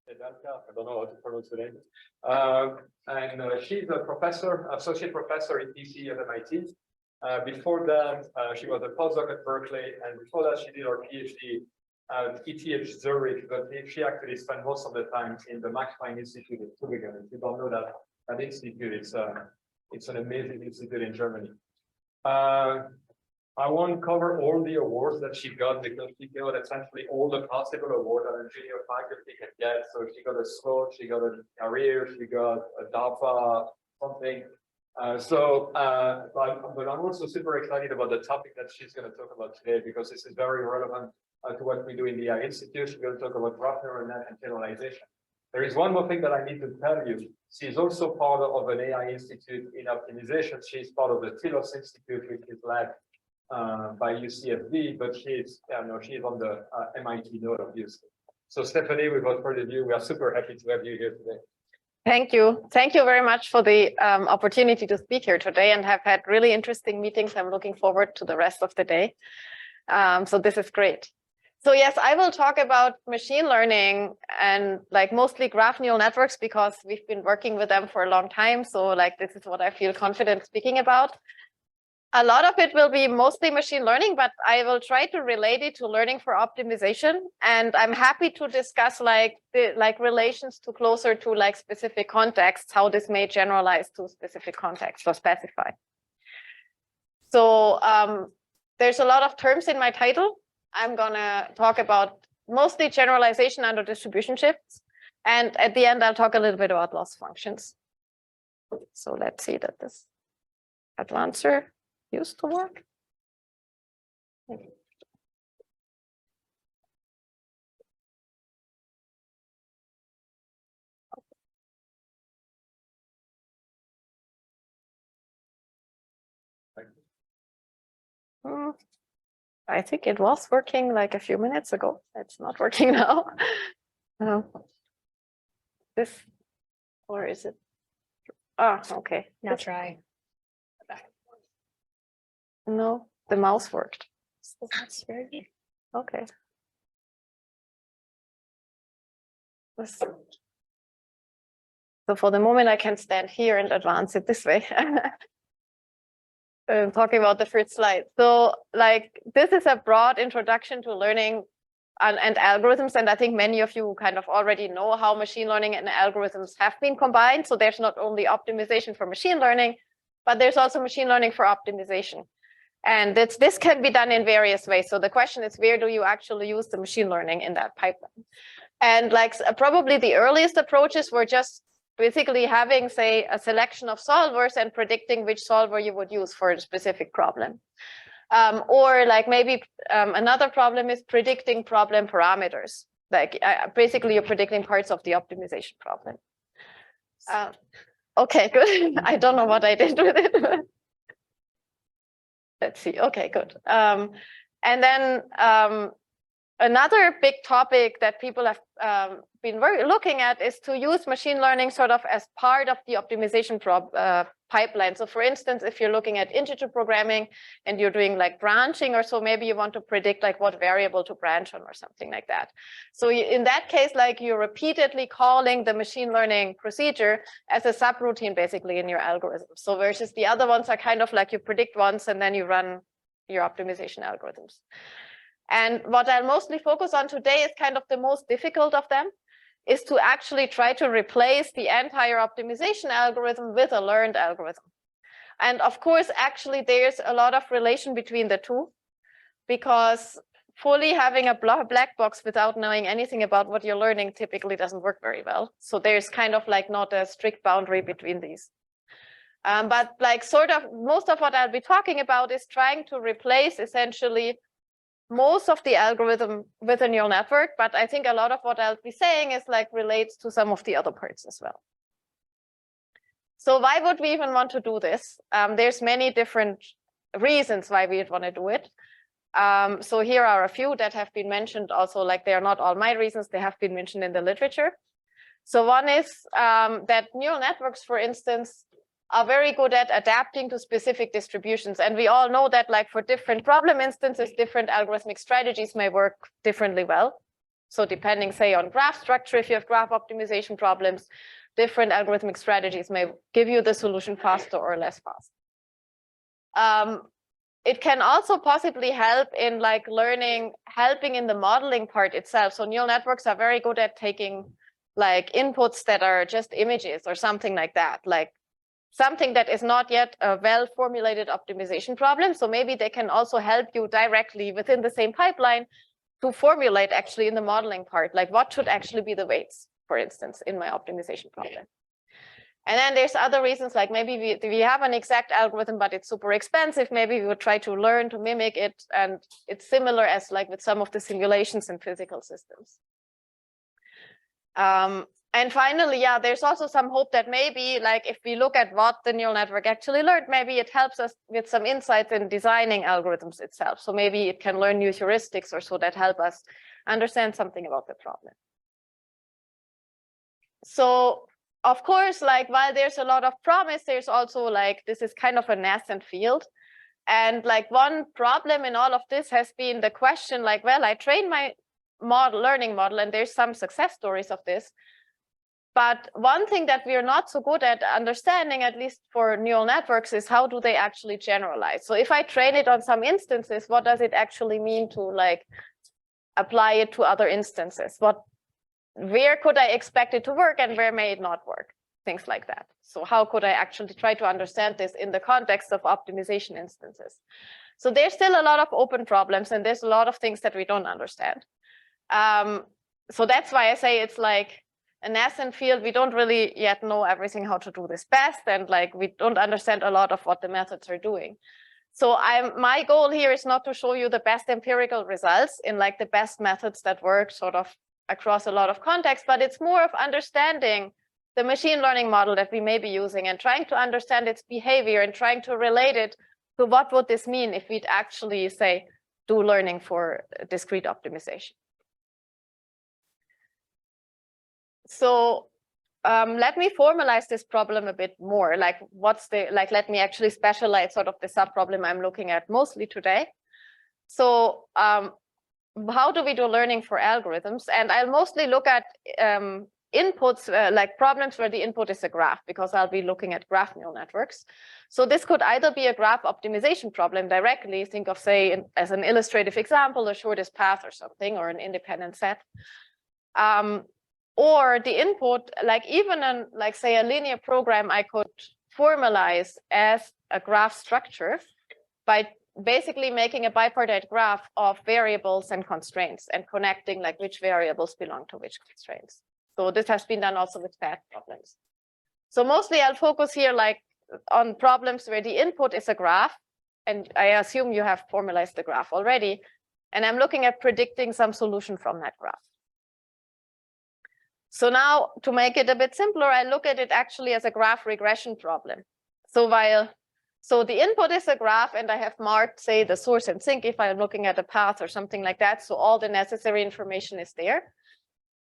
I don't know how to pronounce the name. And she's a professor, associate professor at DC at MIT. Before that, she was a postdoc at Berkeley, and before that, she did her PhD at ETH Zurich, but she actually spent most of the time in the Max Planck Institute in Tübingen. If you don't know that institute, it's an amazing institute in Germany. I won't cover all the awards that she got because she got essentially all the possible awards that a junior faculty can get. So she got a SLOT, she got a career, she got a DAPA, something. But I'm also super excited about the topic that she's going to talk about today because this is very relevant to what we do in the AI Institute. She's going to talk about graph neural net and generalization. There is one more thing that I need to tell you. She's also part of an AI Institute in optimization. She's part of the TILOS Institute, which is led by UCSD, but she's on the MIT node, obviously. So Stephanie, without further ado, we are super happy to have you here today. Thank you. Thank you very much for the opportunity to speak here today and have had really interesting meetings. I'm looking forward to the rest of the day. So this is great. So yes, I will talk about machine learning and like mostly graph neural networks because we've been working with them for a long time. So like this is what I feel confident speaking about. A lot of it will be mostly machine learning, but I will try to relate it to learning for optimization. And I'm happy to discuss like relations to closer to like specific contexts, how this may generalize to specific contexts or specify. So there's a lot of terms in my title. I'm gonna talk about mostly generalization under distribution shifts. And at the end, I'll talk a little bit about loss functions. So let's see that this advancer used to work. I think it was working like a few minutes ago. It's not working now. This, or is it? Ah, okay. Now try. No, the mouse worked. Okay. So for the moment, I can stand here and advance it this way. Talking about the first slide. So like this is a broad introduction to learning and algorithms. And I think many of you kind of already know how machine learning and algorithms have been combined. So there's not only optimization for machine learning, but there's also machine learning for optimization. And this can be done in various ways. So the question is, where do you actually use the machine learning in that pipeline? And like probably the earliest approaches were just basically having, say, a selection of solvers and predicting which solver you would use for a specific problem. Or like maybe another problem is predicting problem parameters. Like basically you're predicting parts of the optimization problem. Okay, good. I don't know what I did with it. Let's see. Okay, good. And then another big topic that people have been looking at is to use machine learning sort of as part of the optimization pipeline. So for instance, if you're looking at integer programming and you're doing like branching or so, maybe you want to predict like what variable to branch on or something like that. So in that case, like you're repeatedly calling the machine learning procedure as a subroutine basically in your algorithm. So versus the other ones are kind of like you predict once and then you run your optimization algorithms. And what I'll mostly focus on today is kind of the most difficult of them, is to actually try to replace the entire optimization algorithm with a learned algorithm. And of course, actually, there's a lot of relation between the two, because fully having a black box without knowing anything about what you're learning typically doesn't work very well. So there's kind of like not a strict boundary between these. But like sort of most of what I'll be talking about is trying to replace essentially most of the algorithm with a neural network, but I think a lot of what I'll be saying is like relates to some of the other parts as well. So why would we even want to do this? There's many different reasons why we would want to do it. So here are a few that have been mentioned also, like they are not all my reasons, they have been mentioned in the literature. So one is that neural networks, for instance, are very good at adapting to specific distributions. And we all know that like for different problem instances, different algorithmic strategies may work differently well. So depending, say, on graph structure, if you have graph optimization problems, different algorithmic strategies may give you the solution faster or less fast. It can also possibly help in like helping in the modeling part itself. So neural networks are very good at taking like inputs that are just images or something like that, like something that is not yet a well-formulated optimization problem. So maybe they can also help you directly within the same pipeline to formulate actually in the modeling part, like what should actually be the weights, for instance, in my optimization problem. And then there's other reasons, like maybe we have an exact algorithm, but it's super expensive. Maybe we would try to learn to mimic it. And it's similar as like with some of the simulations in physical systems. And finally, yeah, there's also some hope that maybe like if we look at what the neural network actually learned, maybe it helps us with some insights in designing algorithms itself. So maybe it can learn new heuristics or so that help us understand something about the problem. So of course, like while there's a lot of promise, there's also like this is kind of a nascent field. And like one problem in all of this has been the question like, well, I trained my learning model and there's some success stories of this. But one thing that we are not so good at understanding, at least for neural networks, is how do they actually generalize? So if I train it on some instances, what does it actually mean to like apply it to other instances? Where could I expect it to work and where may it not work? Things like that. So how could I actually try to understand this in the context of optimization instances? So there's still a lot of open problems and there's a lot of things that we don't understand. So that's why I say it's like a nascent field. We don't really yet know everything how to do this best, and like we don't understand a lot of what the methods are doing. So my goal here is not to show you the best empirical results in like the best methods that work sort of across a lot of contexts, but it's more of understanding the machine learning model that we may be using and trying to understand its behavior and trying to relate it to what would this mean if we'd actually say do learning for discrete optimization. So let me formalize this problem a bit more. Like let me actually specialize sort of the subproblem I'm looking at mostly today. So how do we do learning for algorithms? And I'll mostly look at inputs, like problems where the input is a graph, because I'll be looking at graph neural networks. So this could either be a graph optimization problem directly, think of say as an illustrative example, the shortest path or something, or an independent set. Or the input, like even like say a linear program, I could formalize as a graph structure by basically making a bipartite graph of variables and constraints and connecting like which variables belong to which constraints. So this has been done also with path problems. So mostly I'll focus here like on problems where the input is a graph, and I assume you have formalized the graph already, and I'm looking at predicting some solution from that graph. So now to make it a bit simpler, I look at it actually as a graph regression problem. So the input is a graph and I have marked, say, the source and sink if I'm looking at a path or something like that. So all the necessary information is there.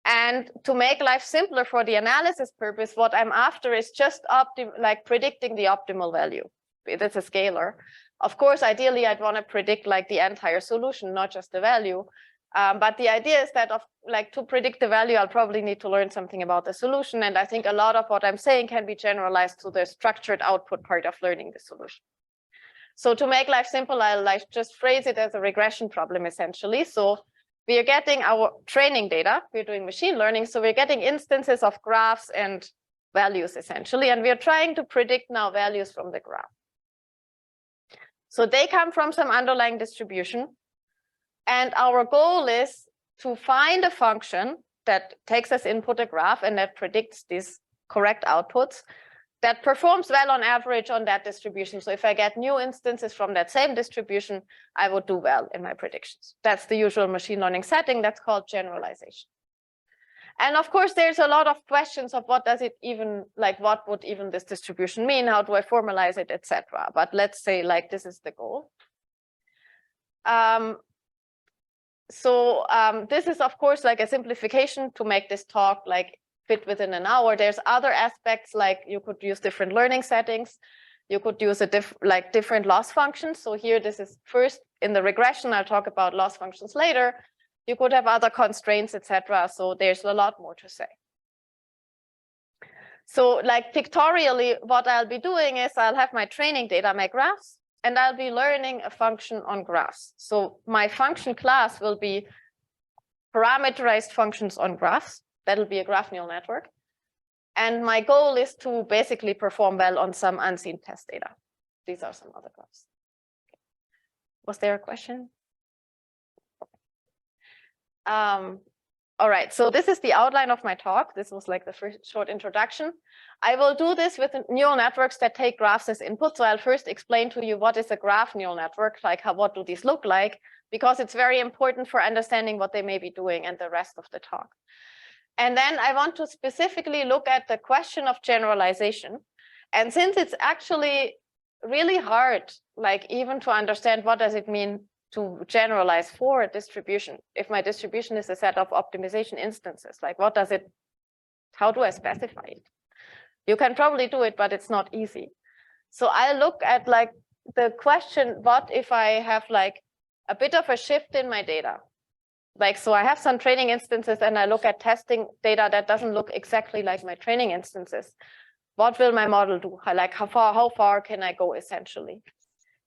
And to make life simpler for the analysis purpose, what I'm after is just like predicting the optimal value. That's a scalar. Of course, ideally, I'd want to predict like the entire solution, not just the value. But the idea is that to predict the value, I'll probably need to learn something about the solution. And I think a lot of what I'm saying can be generalized to the structured output part of learning the solution. So to make life simple, I'll just phrase it as a regression problem, essentially. So we are getting our training data. We're doing machine learning. So we're getting instances of graphs and values, essentially. And we're trying to predict now values from the graph. So they come from some underlying distribution. And our goal is to find a function that takes as input a graph and that predicts these correct outputs that performs well on average on that distribution. So if I get new instances from that same distribution, I would do well in my predictions. That's the usual machine learning setting. That's called generalization. And of course, there's a lot of questions of what does it even, like what would even this distribution mean? How do I formalize it, etc. But let's say like this is the goal. This is, of course, like a simplification to make this talk like fit within an hour. There's other aspects, like you could use different learning settings. You could use different loss functions. So here, this is first in the regression. I'll talk about loss functions later. You could have other constraints, etc. So there's a lot more to say. So like pictorially, what I'll be doing is I'll have my training data, my graphs, and I'll be learning a function on graphs. So my function class will be parameterized functions on graphs. That'll be a graph neural network. And my goal is to basically perform well on some unseen test data. These are some other graphs. Was there a question? All right, so this is the outline of my talk. This was like the first short introduction. I will do this with neural networks that take graphs as input. So I'll first explain to you what is a graph neural network, like what do these look like, because it's very important for understanding what they may be doing and the rest of the talk. And then I want to specifically look at the question of generalization. And since it's actually really hard, like even to understand what does it mean to generalize for a distribution, if my distribution is a set of optimization instances, like what does it, how do I specify it? You can probably do it, but it's not easy. So I look at like the question, what if I have like a bit of a shift in my data? Like, so I have some training instances and I look at testing data that doesn't look exactly like my training instances. What will my model do? Like how far can I go essentially?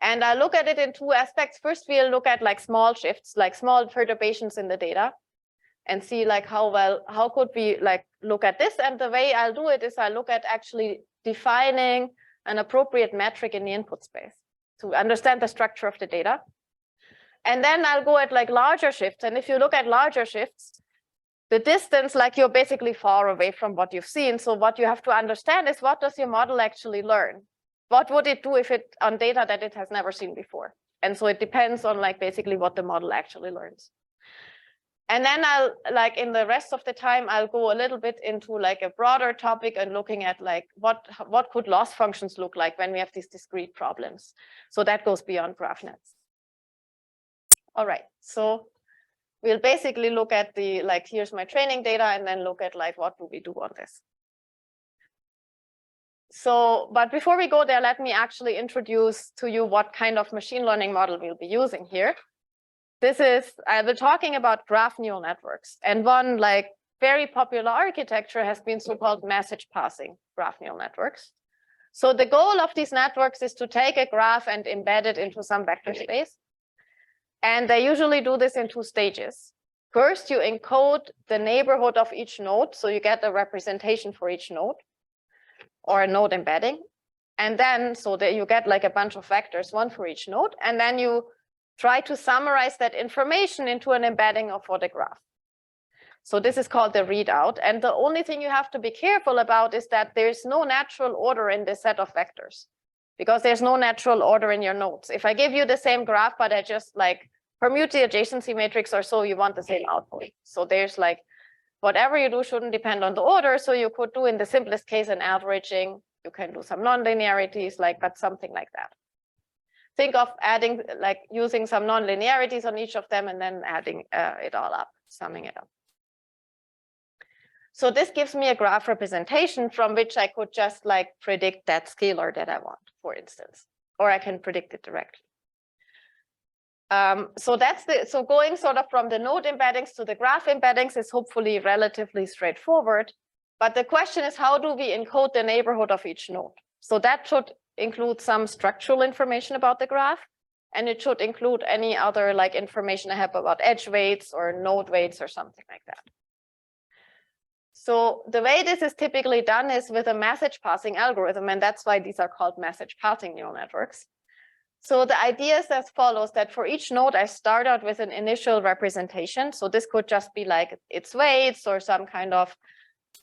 And I look at it in two aspects. First, we'll look at like small shifts, like small perturbations in the data and see like how could we like look at this? And the way I'll do it is I look at actually defining an appropriate metric in the input space to understand the structure of the data. And then I'll go at like larger shifts. And if you look at larger shifts, the distance, like you're basically far away from what you've seen. So what you have to understand is what does your model actually learn? What would it do if it on data that it has never seen before? And so it depends on like basically what the model actually learns. And then I'll like in the rest of the time, I'll go a little bit into like a broader topic and looking at like what could loss functions look like when we have these discrete problems. So that goes beyond graph nets. All right, so we'll basically look at the like here's my training data and then look at like what do we do on this. So, but before we go there, let me actually introduce to you what kind of machine learning model we'll be using here. This is, I've been talking about graph neural networks, and one like very popular architecture has been so-called message passing graph neural networks. So the goal of these networks is to take a graph and embed it into some vector space. And they usually do this in two stages. First, you encode the neighborhood of each node, so you get a representation for each node, or a node embedding. And then, so that you get like a bunch of vectors, one for each node, and then you try to summarize that information into an embedding for the graph. So this is called the readout. And the only thing you have to be careful about is that there's no natural order in this set of vectors, because there's no natural order in your nodes. If I give you the same graph, but I just like permute the adjacency matrix or so, you want the same output. So there's like, whatever you do shouldn't depend on the order. So you could do in the simplest case an averaging. You can do some nonlinearities, like, but something like that. Think of adding, like using some nonlinearities on each of them and then adding it all up, summing it up. So this gives me a graph representation from which I could just like predict that scalar that I want, for instance, or I can predict it directly. So that's so going sort of from the node embeddings to the graph embeddings is hopefully relatively straightforward. But the question is, how do we encode the neighborhood of each node? So that should include some structural information about the graph, and it should include any other like information I have about edge weights or node weights or something like that. So the way this is typically done is with a message passing algorithm, and that's why these are called message passing neural networks. So the idea is as follows, that for each node, I start out with an initial representation. So this could just be like its weights or some kind of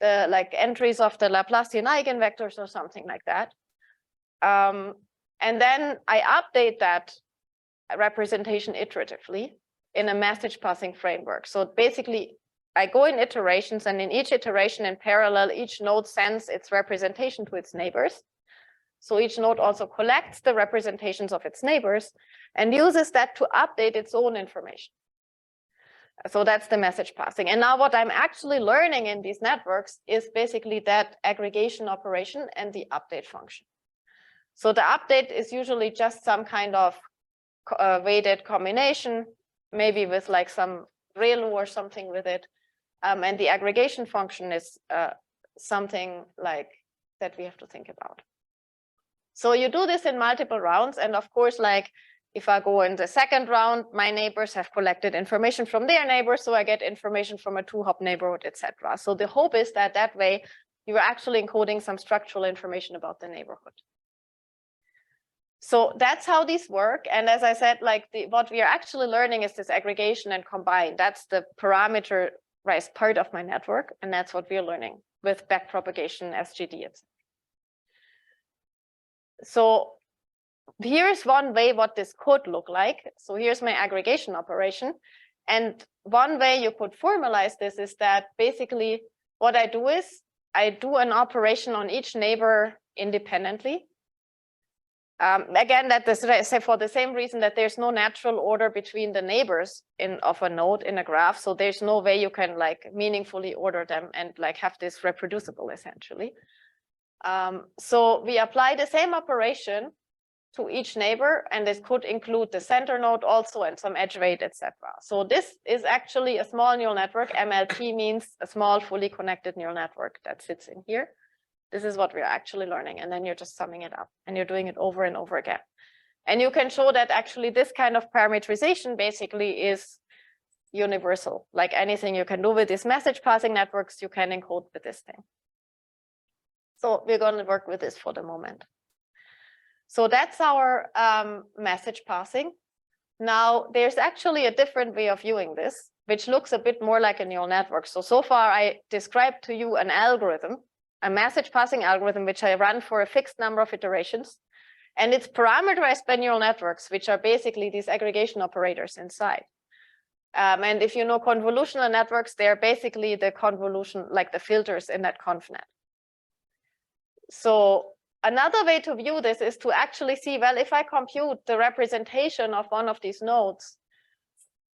like entries of the Laplacian eigenvectors or something like that. And then I update that representation iteratively in a message passing framework. So basically, I go in iterations, and in each iteration in parallel, each node sends its representation to its neighbors. So each node also collects the representations of its neighbors and uses that to update its own information. So that's the message passing. And now what I'm actually learning in these networks is basically that aggregation operation and the update function. So the update is usually just some kind of weighted combination, maybe with like some relu or something with it. And the aggregation function is something like that we have to think about. So you do this in multiple rounds. And of course, like if I go in the second round, my neighbors have collected information from their neighbors. So I get information from a 2-hop neighborhood, etc. So the hope is that that way you are actually encoding some structural information about the neighborhood. So that's how these work. And as I said, like what we are actually learning is this aggregation and combine. That's the parameterized part of my network. And that's what we're learning with backpropagation, SGD, etc. So here's one way what this could look like. So here's my aggregation operation. And one way you could formalize this is that basically what I do is I do an operation on each neighbor independently. Again, that is for the same reason that there's no natural order between the neighbors of a node in a graph. So there's no way you can like meaningfully order them and like have this reproducible essentially. So we apply the same operation to each neighbor, and this could include the center node also and some edge weight, etc. So this is actually a small neural network. MLP means a small fully connected neural network that sits in here. This is what we're actually learning. And then you're just summing it up and you're doing it over and over again. And you can show that actually this kind of parameterization basically is universal. Like anything you can do with these message passing networks, you can encode with this thing. So we're going to work with this for the moment. So that's our message passing. Now, there's actually a different way of viewing this, which looks a bit more like a neural network. So far, I described to you an algorithm, a message passing algorithm, which I run for a fixed number of iterations. And it's parameterized by neural networks, which are basically these aggregation operators inside. And if you know convolutional networks, they're basically the convolution, like the filters in that convnet. So another way to view this is to actually see, well, if I compute the representation of one of these nodes,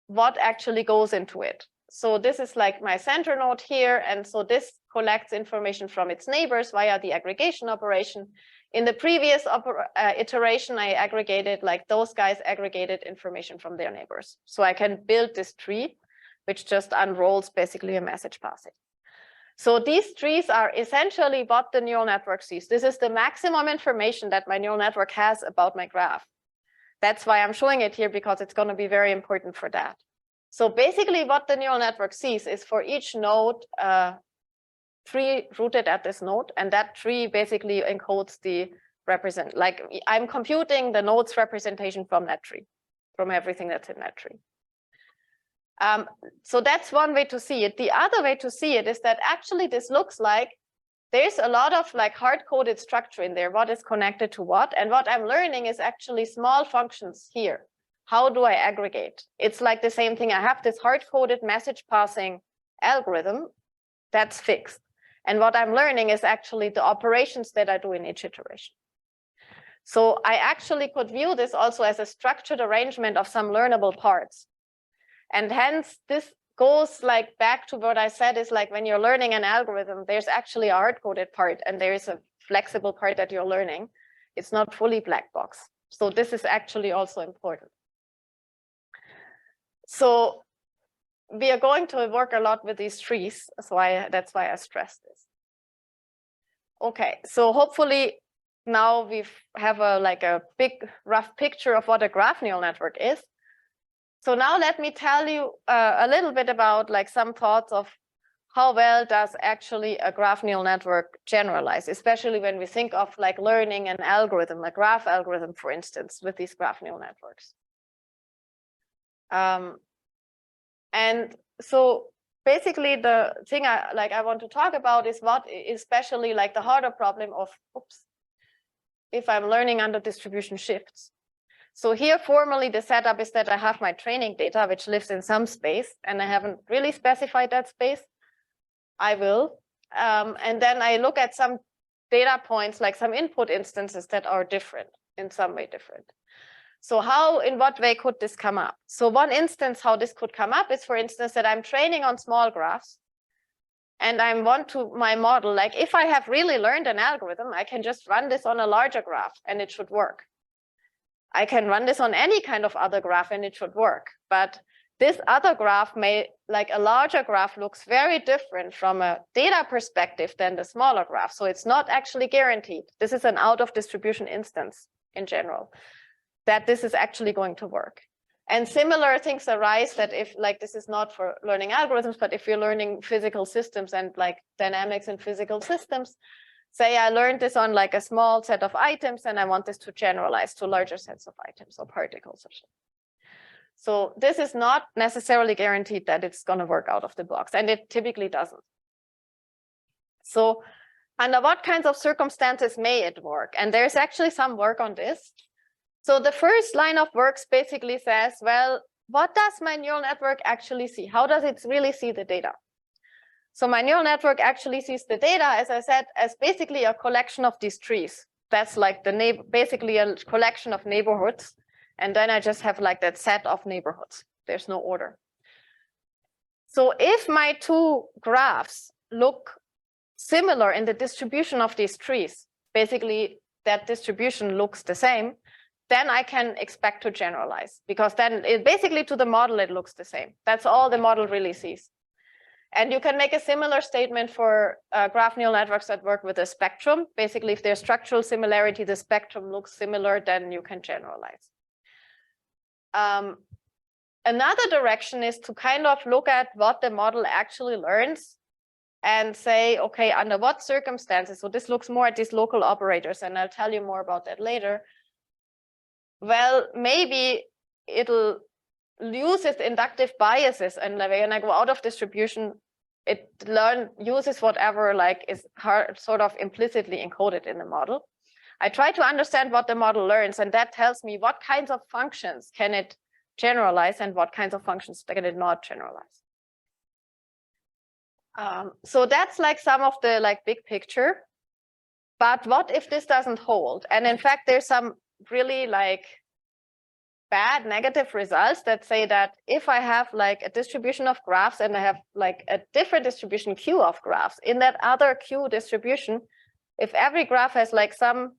what actually goes into it? So this is like my center node here. And so this collects information from its neighbors via the aggregation operation. In the previous iteration, I aggregated, like those guys aggregated information from their neighbors. So I can build this tree, which just unrolls basically a message passing. So these trees are essentially what the neural network sees. This is the maximum information that my neural network has about my graph. That's why I'm showing it here, because it's going to be very important for that. So basically what the neural network sees is for each node, tree rooted at this node, and that tree basically encodes the like I'm computing the node's representation from that tree, from everything that's in that tree. So that's one way to see it. The other way to see it is that actually this looks like there's a lot of like hard-coded structure in there, what is connected to what, and what I'm learning is actually small functions here. How do I aggregate? It's like the same thing. I have this hard-coded message passing algorithm that's fixed. And what I'm learning is actually the operations that I do in each iteration. So I actually could view this also as a structured arrangement of some learnable parts. And hence this goes like back to what I said is like when you're learning an algorithm, there's actually a hard-coded part and there is a flexible part that you're learning. It's not fully black box. So this is actually also important. So we are going to work a lot with these trees. So that's why I stress this. Okay, so hopefully now we have a big rough picture of what a graph neural network is. So now let me tell you a little bit about like some thoughts of how well does actually a graph neural network generalize, especially when we think of like learning an algorithm, a graph algorithm, for instance, with these graph neural networks. And so basically the thing I want to talk about is what especially like the harder problem of, if I'm learning under distribution shifts. So here formally the setup is that I have my training data, which lives in some space, and I haven't really specified that space. I will. And then I look at some data points, like some input instances that are different, in some way different. So how, in what way could this come up? So one instance how this could come up is, for instance, that I'm training on small graphs. And I want to my model, like if I have really learned an algorithm, I can just run this on a larger graph and it should work. I can run this on any kind of other graph and it should work. But this other graph may, like a larger graph, looks very different from a data perspective than the smaller graph. So it's not actually guaranteed. This is an out of distribution instance in general, that this is actually going to work. And similar things arise that if, like, this is not for learning algorithms, but if you're learning physical systems and like dynamics in physical systems, say I learned this on like a small set of items and I want this to generalize to larger sets of items or particles or something. So this is not necessarily guaranteed that it's going to work out of the box, and it typically doesn't. So under what kinds of circumstances may it work? And there's actually some work on this. So the first line of works basically says, well, what does my neural network actually see? How does it really see the data? So my neural network actually sees the data, as I said, as basically a collection of these trees. That's like the basically a collection of neighborhoods. And then I just have like that set of neighborhoods. There's no order. So if my two graphs look similar in the distribution of these trees, basically that distribution looks the same, then I can expect to generalize, because then it basically to the model, it looks the same. That's all the model really sees. And you can make a similar statement for graph neural networks that work with a spectrum. Basically, if there's structural similarity, the spectrum looks similar, then you can generalize. Another direction is to kind of look at what the model actually learns and say, okay, under what circumstances, so this looks more at these local operators, and I'll tell you more about that later. Well, maybe it'll use its inductive biases, and when I go out of distribution, it uses whatever like is sort of implicitly encoded in the model. I try to understand what the model learns, and that tells me what kinds of functions can it generalize and what kinds of functions can it not generalize. So that's like some of the like big picture. But what if this doesn't hold? And in fact, there's some really like bad negative results that say that if I have like a distribution of graphs and I have like a different distribution Q of graphs, in that other Q distribution, if every graph has like some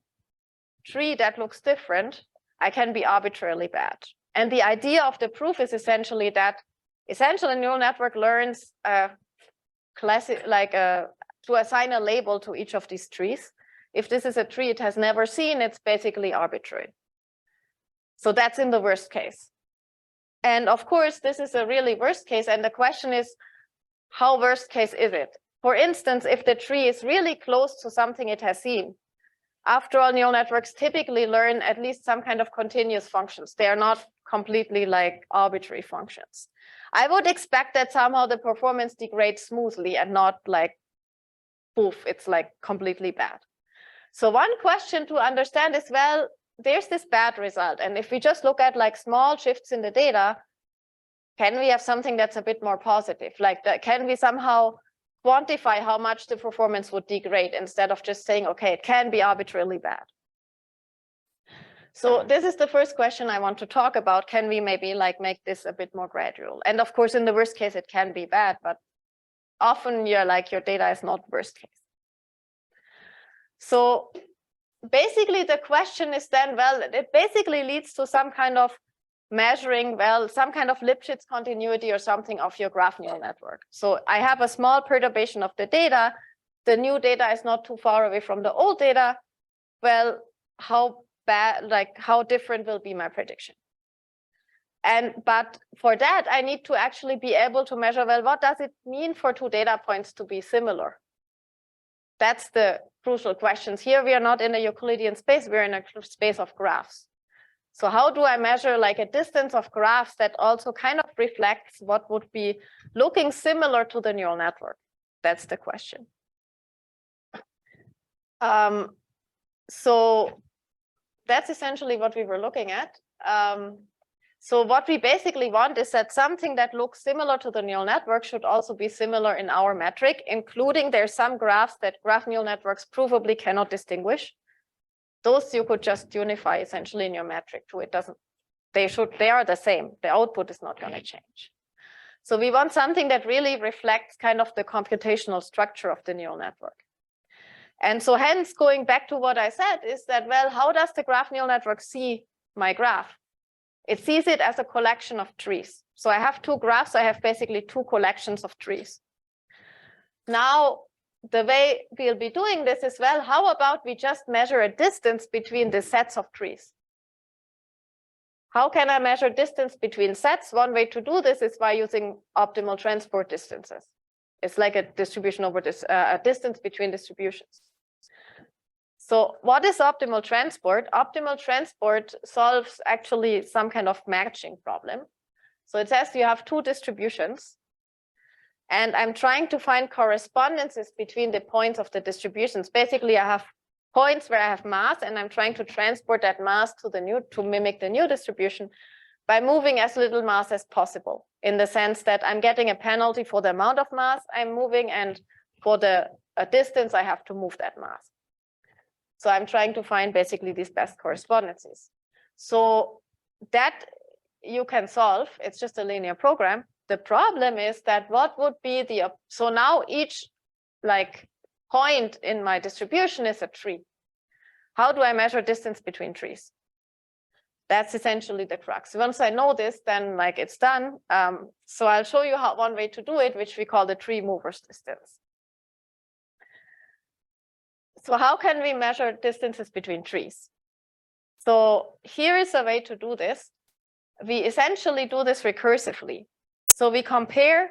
tree that looks different, I can be arbitrarily bad. And the idea of the proof is essentially that a neural network learns to assign a label to each of these trees. If this is a tree it has never seen, it's basically arbitrary. So that's in the worst case. And of course, this is a really worst case. And the question is, how worst case is it? For instance, if the tree is really close to something it has seen, after all, neural networks typically learn at least some kind of continuous functions. They are not completely like arbitrary functions. I would expect that somehow the performance degrades smoothly and not like, poof, it's like completely bad. So one question to understand is, well, there's this bad result. And if we just look at like small shifts in the data, can we have something that's a bit more positive? Like, can we somehow quantify how much the performance would degrade instead of just saying, okay, it can be arbitrarily bad. So this is the first question I want to talk about. Can we maybe like make this a bit more gradual? And of course, in the worst case, it can be bad, but often you're like your data is not worst case. So basically the question is then, well, it basically leads to some kind of measuring, well, some kind of Lipschitz continuity or something of your graph neural network. So I have a small perturbation of the data. The new data is not too far away from the old data. Well, how bad, like how different will be my prediction? But for that, I need to actually be able to measure, well, what does it mean for two data points to be similar? That's the crucial questions. Here we are not in a Euclidean space, we're in a space of graphs. So how do I measure like a distance of graphs that also kind of reflects what would be looking similar to the neural network? That's the question. So that's essentially what we were looking at. So what we basically want is that something that looks similar to the neural network should also be similar in our metric, including there's some graphs that graph neural networks provably cannot distinguish. Those you could just unify essentially in your metric too. It doesn't, they are the same. The output is not going to change. So we want something that really reflects kind of the computational structure of the neural network. And so hence going back to what I said is that, well, how does the graph neural network see my graph? It sees it as a collection of trees. So I have two graphs. I have basically two collections of trees. Now, the way we'll be doing this is, well, how about we just measure a distance between the sets of trees? How can I measure distance between sets? One way to do this is by using optimal transport distances. It's like a distribution over this, a distance between distributions. So what is optimal transport? Optimal transport solves actually some kind of matching problem. So it says you have two distributions, and I'm trying to find correspondences between the points of the distributions. Basically, I have points where I have mass, and I'm trying to transport that mass to the new, to mimic the new distribution by moving as little mass as possible, in the sense that I'm getting a penalty for the amount of mass I'm moving, and for the distance I have to move that mass. So I'm trying to find basically these best correspondences. So that you can solve. It's just a linear program. The problem is that what would be the, so now each like point in my distribution is a tree. How do I measure distance between trees? That's essentially the crux. Once I know this, then like it's done. So I'll show you how one way to do it, which we call the tree movers distance. So how can we measure distances between trees? So here is a way to do this. We essentially do this recursively. So we compare,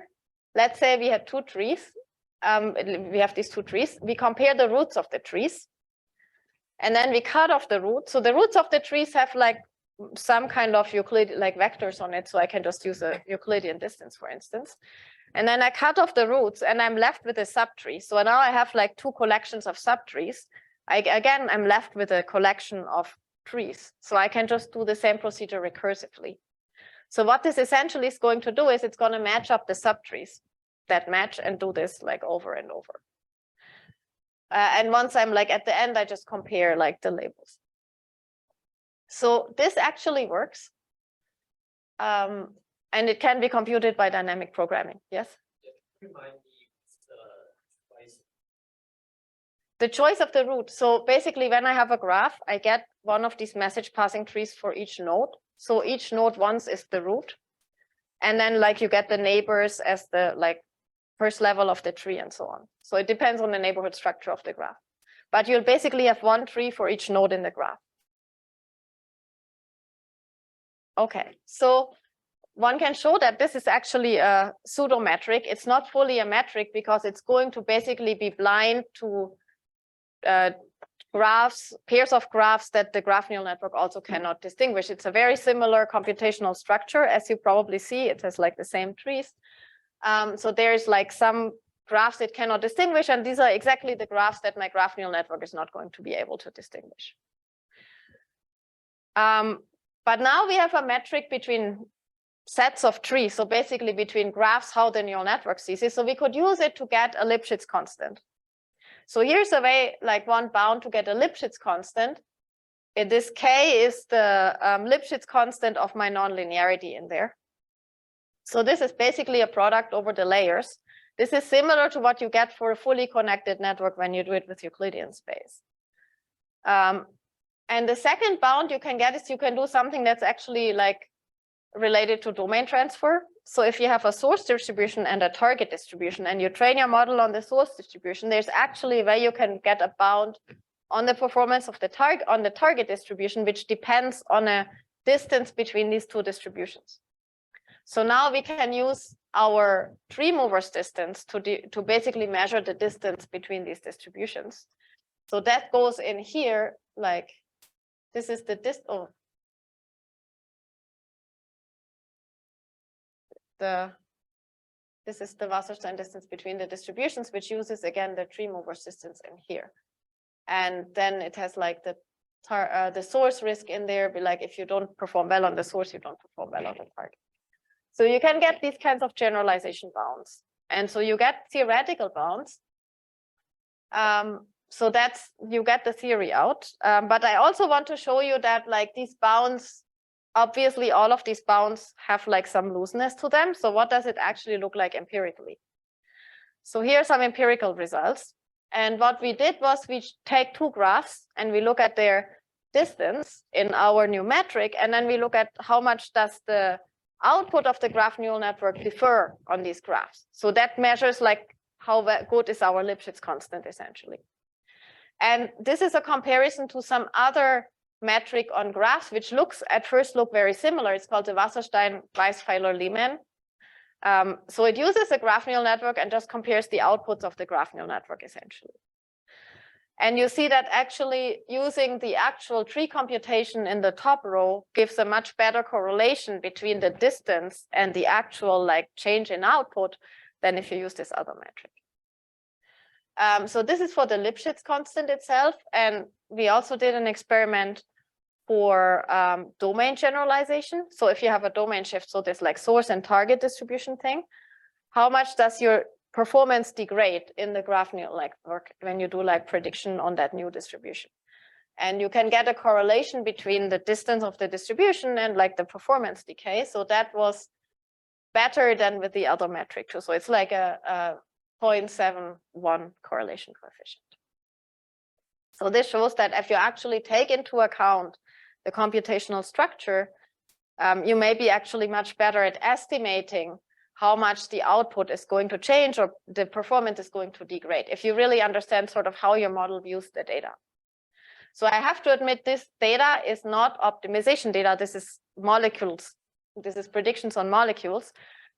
let's say we had two trees. We have these two trees. We compare the roots of the trees. And then we cut off the roots. So the roots of the trees have like some kind of Euclidean, like vectors on it. So I can just use a Euclidean distance, for instance. And then I cut off the roots and I'm left with a subtree. So now I have like two collections of subtrees. Again, I'm left with a collection of trees. So I can just do the same procedure recursively. So what this essentially is going to do is it's going to match up the subtrees that match and do this like over and over. And once I'm like at the end, I just compare like the labels. So this actually works. And it can be computed by dynamic programming. Yes? The choice of the root. So basically, when I have a graph, I get one of these message passing trees for each node. So each node once is the root. And then like you get the neighbors as the like first level of the tree and so on. So it depends on the neighborhood structure of the graph. But you'll basically have one tree for each node in the graph. Okay, so one can show that this is actually a pseudo metric. It's not fully a metric because it's going to basically be blind to graphs, pairs of graphs that the graph neural network also cannot distinguish. It's a very similar computational structure. As you probably see, it has like the same trees. So there's like some graphs it cannot distinguish, and these are exactly the graphs that my graph neural network is not going to be able to distinguish. But now we have a metric between sets of trees, so basically between graphs, how the neural network sees it. So we could use it to get a Lipschitz constant. So here's a way, like one bound to get a Lipschitz constant. In this K is the Lipschitz constant of my nonlinearity in there. So this is basically a product over the layers. This is similar to what you get for a fully connected network when you do it with Euclidean space. And the second bound you can get is you can do something that's actually like related to domain transfer. So if you have a source distribution and a target distribution and you train your model on the source distribution, there's actually a way you can get a bound on the performance of the target distribution, which depends on a distance between these two distributions. So now we can use our tree movers distance to basically measure the distance between these distributions. So that goes in here, like this is the distance. This is the Wasserstein distance between the distributions, which uses again the tree movers distance in here. And then it has like the source risk in there, be like if you don't perform well on the source, you don't perform well on the target. So you can get these kinds of generalization bounds. And so you get theoretical bounds. So that's, you get the theory out. But I also want to show you that like these bounds, obviously all of these bounds have like some looseness to them. So what does it actually look like empirically? So here are some empirical results. And what we did was we take two graphs and we look at their distance in our new metric. And then we look at how much does the output of the graph neural network differ on these graphs. So that measures like how good is our Lipschitz constant essentially. And this is a comparison to some other metric on graphs, which looks at first look very similar. It's called the Wasserstein-Weisfeiler-Lehmann. So it uses a graph neural network and just compares the outputs of the graph neural network essentially. And you see that actually using the actual tree computation in the top row gives a much better correlation between the distance and the actual like change in output than if you use this other metric. So this is for the Lipschitz constant itself. And we also did an experiment for domain generalization. So if you have a domain shift, so this like source and target distribution thing, how much does your performance degrade in the graph neural network when you do like prediction on that new distribution? And you can get a correlation between the distance of the distribution and like the performance decay. So that was better than with the other metric too. So it's like a 0.71 correlation coefficient. So this shows that if you actually take into account the computational structure, you may be actually much better at estimating how much the output is going to change or the performance is going to degrade, if you really understand sort of how your model views the data. So I have to admit this data is not optimization data. This is molecules. This is predictions on molecules.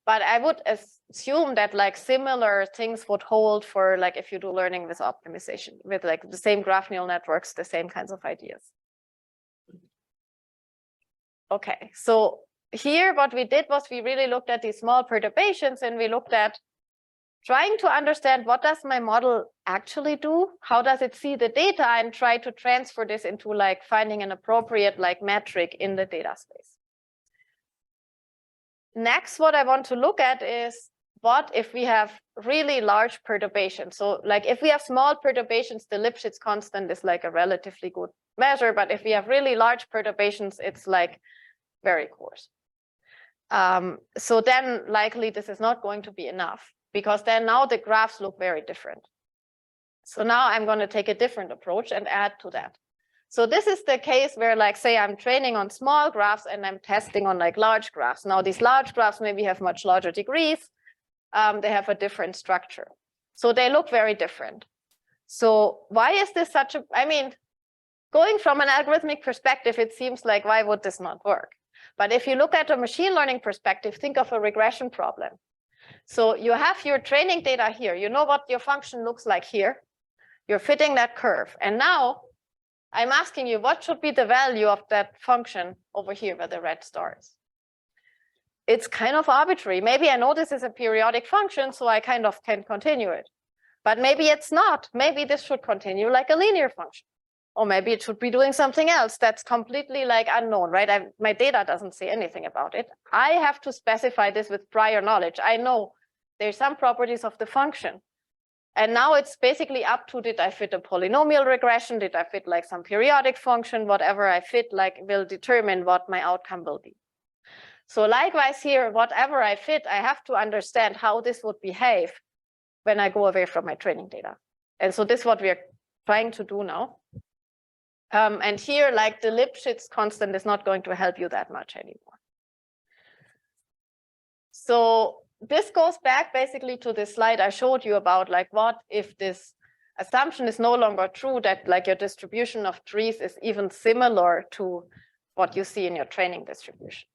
But I would assume that like similar things would hold for like if you do learning with optimization, with like the same graph neural networks, the same kinds of ideas. Okay, so here what we did was we really looked at these small perturbations and we looked at trying to understand what does my model actually do? How does it see the data and try to transfer this into like finding an appropriate like metric in the data space. Next, what I want to look at is what if we have really large perturbations. So like if we have small perturbations, the Lipschitz constant is like a relatively good measure, but if we have really large perturbations, it's like very coarse. So then likely this is not going to be enough because then now the graphs look very different. So now I'm going to take a different approach and add to that. So this is the case where like say I'm training on small graphs and I'm testing on like large graphs. Now these large graphs maybe have much larger degrees. They have a different structure. So they look very different. So why is this such a, I mean, going from an algorithmic perspective, it seems like why would this not work? But if you look at a machine learning perspective, think of a regression problem. So you have your training data here. You know what your function looks like here. You're fitting that curve. And now I'm asking you, what should be the value of that function over here where the red star is? It's kind of arbitrary. Maybe I know this is a periodic function, so I kind of can continue it. But maybe it's not. Maybe this should continue like a linear function. Or maybe it should be doing something else that's completely like unknown, right? My data doesn't say anything about it. I have to specify this with prior knowledge. I know there's some properties of the function. And now it's basically up to, did I fit a polynomial regression? Did I fit like some periodic function? Whatever I fit like will determine what my outcome will be. So likewise here, whatever I fit, I have to understand how this would behave when I go away from my training data. And so this is what we are trying to do now. And here, like the Lipschitz constant is not going to help you that much anymore. So this goes back basically to the slide I showed you about like what if this assumption is no longer true, that like your distribution of trees is even similar to what you see in your training distribution.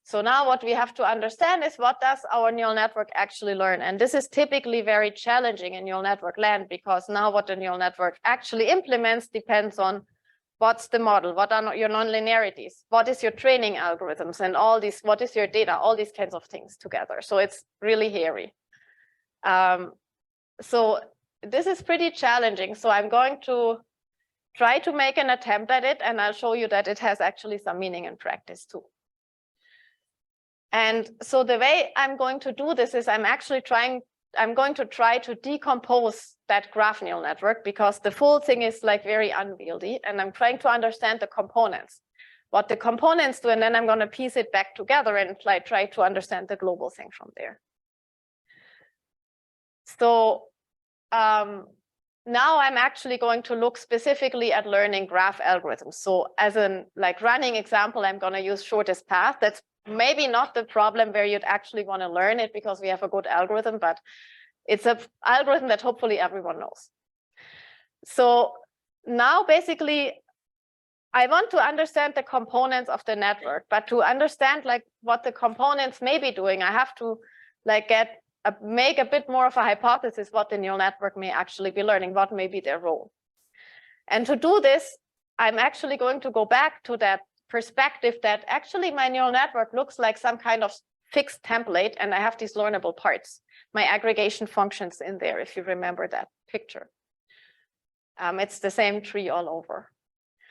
So now what we have to understand is what does our neural network actually learn? And this is typically very challenging in neural network land because now what the neural network actually implements depends on what's the model, what are your nonlinearities, what is your training algorithms, and all these, what is your data, all these kinds of things together. So it's really hairy. So this is pretty challenging. So I'm going to try to make an attempt at it, and I'll show you that it has actually some meaning in practice too. And so the way I'm going to do this is I'm going to try to decompose that graph neural network because the full thing is like very unwieldy, and I'm trying to understand the components, what the components do, and then I'm going to piece it back together and try to understand the global thing from there. So now I'm actually going to look specifically at learning graph algorithms. So as an like running example, I'm going to use shortest path. That's maybe not the problem where you'd actually want to learn it because we have a good algorithm, but it's an algorithm that hopefully everyone knows. So now basically, I want to understand the components of the network, but to understand like what the components may be doing, I have to like make a bit more of a hypothesis what the neural network may actually be learning, what may be their role. And to do this, I'm actually going to go back to that perspective that actually my neural network looks like some kind of fixed template, and I have these learnable parts, my aggregation functions in there, if you remember that picture. It's the same tree all over.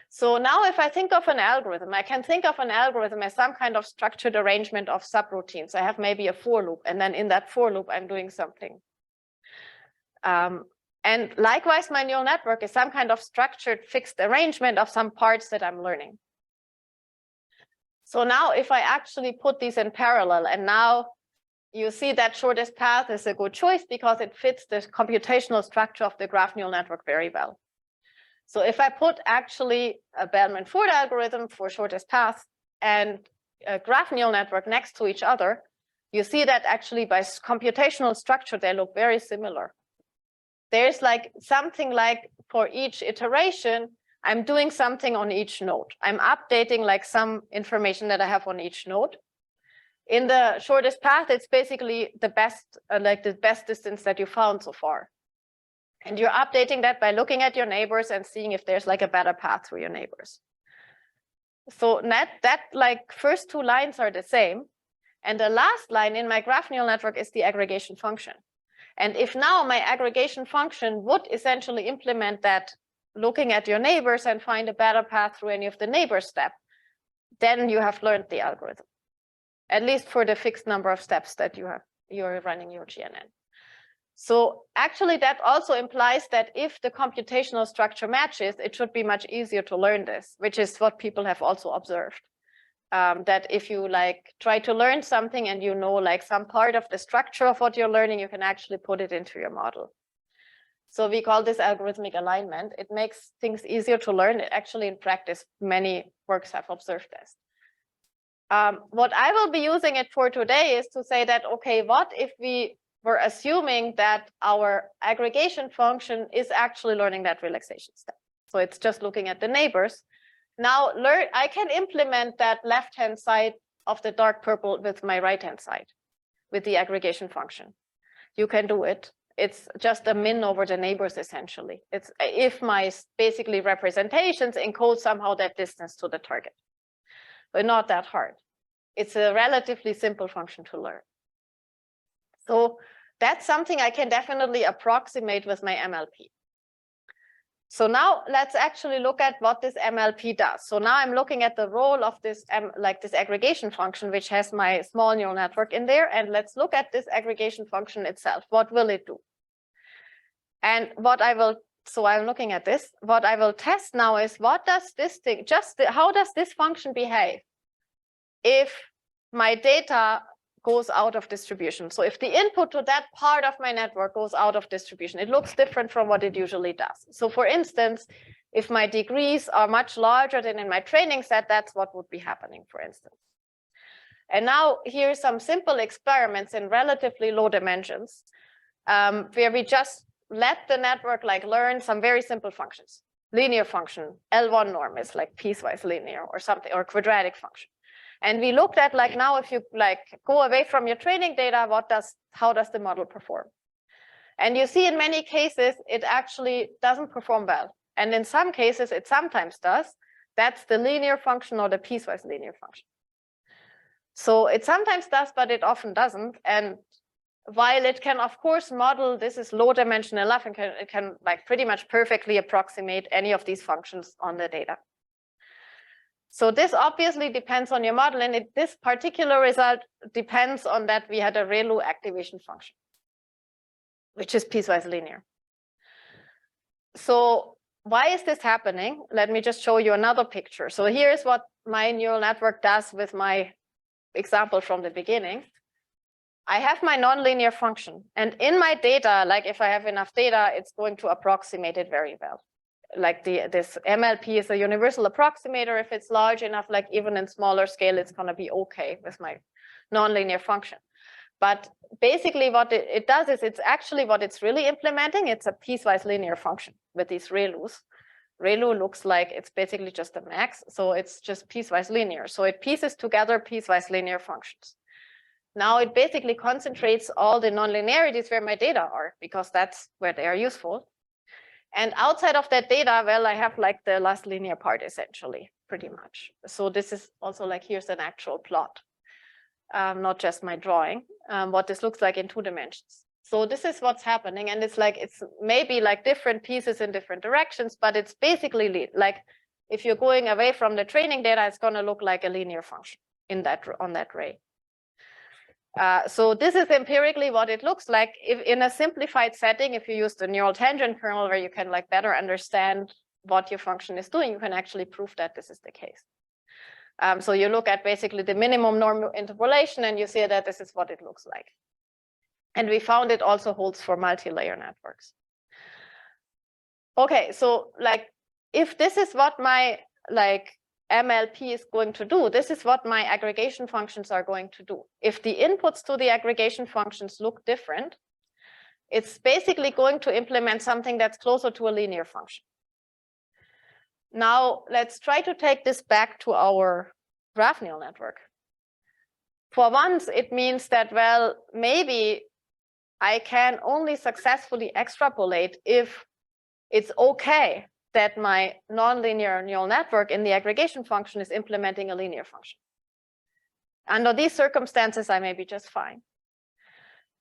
So now if I think of an algorithm, I can think of an algorithm as some kind of structured arrangement of subroutines. I have maybe a for loop, and then in that for loop, I'm doing something. And likewise, my neural network is some kind of structured fixed arrangement of some parts that I'm learning. So now if I actually put these in parallel, and now you see that shortest path is a good choice because it fits the computational structure of the graph neural network very well. So if I put actually a Bellman-Ford algorithm for shortest path and a graph neural network next to each other, you see that actually by computational structure, they look very similar. There's like something like for each iteration, I'm doing something on each node. I'm updating like some information that I have on each node. In the shortest path, it's basically the best, like the best distance that you found so far. And you're updating that by looking at your neighbors and seeing if there's like a better path through your neighbors. So that like first two lines are the same. And the last line in my graph neural network is the aggregation function. And if now my aggregation function would essentially implement that looking at your neighbors and find a better path through any of the neighbor steps, then you have learned the algorithm, at least for the fixed number of steps that you're running your GNN. So actually that also implies that if the computational structure matches, it should be much easier to learn this, which is what people have also observed. That if you like try to learn something and you know like some part of the structure of what you're learning, you can actually put it into your model. So we call this algorithmic alignment. It makes things easier to learn. Actually, in practice, many works have observed this. What I will be using it for today is to say that, okay, what if we were assuming that our aggregation function is actually learning that relaxation step? So it's just looking at the neighbors. Now I can implement that left-hand side of the dark purple with my right-hand side with the aggregation function. You can do it. It's just a min over the neighbors, essentially. It's if my basically representations encode somehow that distance to the target, but not that hard. It's a relatively simple function to learn. So that's something I can definitely approximate with my MLP. So now let's actually look at what this MLP does. So now I'm looking at the role of this like this aggregation function, which has my small neural network in there. And let's look at this aggregation function itself. What will it do? And what I will, so I'm looking at this. What I will test now is what does this thing, how does this function behave if my data goes out of distribution? So if the input to that part of my network goes out of distribution, it looks different from what it usually does. So for instance, if my degrees are much larger than in my training set, that's what would be happening, for instance. And now here's some simple experiments in relatively low dimensions, where we just let the network like learn some very simple functions. Linear function, L1 norm is like piecewise linear or something, or quadratic function. And we looked at like now if you like go away from your training data, how does the model perform? And you see in many cases, it actually doesn't perform well. And in some cases, it sometimes does. That's the linear function or the piecewise linear function. So it sometimes does, but it often doesn't. And while it can, of course, model, this is low dimensional enough, and it can like pretty much perfectly approximate any of these functions on the data. So this obviously depends on your model, and this particular result depends on that we had a ReLU activation function, which is piecewise linear. So why is this happening? Let me just show you another picture. So here's what my neural network does with my example from the beginning. I have my nonlinear function, and in my data, like if I have enough data, it's going to approximate it very well. like this MLP is a universal approximator. If it's large enough, like even in smaller scale, it's going to be okay with my nonlinear function. But basically what it does is it's actually what it's really implementing. It's a piecewise linear function with these ReLUs. ReLU looks like it's basically just a max. So it's just piecewise linear. So it pieces together piecewise linear functions. Now it basically concentrates all the nonlinearities where my data are, because that's where they are useful. And outside of that data, well, I have like the last linear part essentially, pretty much. So this is also like, here's an actual plot. Not just my drawing, what this looks like in 2 dimensions. So this is what's happening. And it's like, it's maybe like different pieces in different directions, but it's basically like, if you're going away from the training data, it's going to look like a linear function in that, on that ray. So this is empirically what it looks like. If in a simplified setting, if you use the neural tangent kernel where you can like better understand what your function is doing, you can actually prove that this is the case. So you look at basically the minimum norm interpolation and you see that this is what it looks like. And we found it also holds for multi-layer networks. Okay, so like if this is what my like MLP is going to do, this is what my aggregation functions are going to do. If the inputs to the aggregation functions look different, it's basically going to implement something that's closer to a linear function. Now, let's try to take this back to our graph neural network. For once, it means that, well, maybe I can only successfully extrapolate if it's okay that my nonlinear neural network in the aggregation function is implementing a linear function. Under these circumstances, I may be just fine.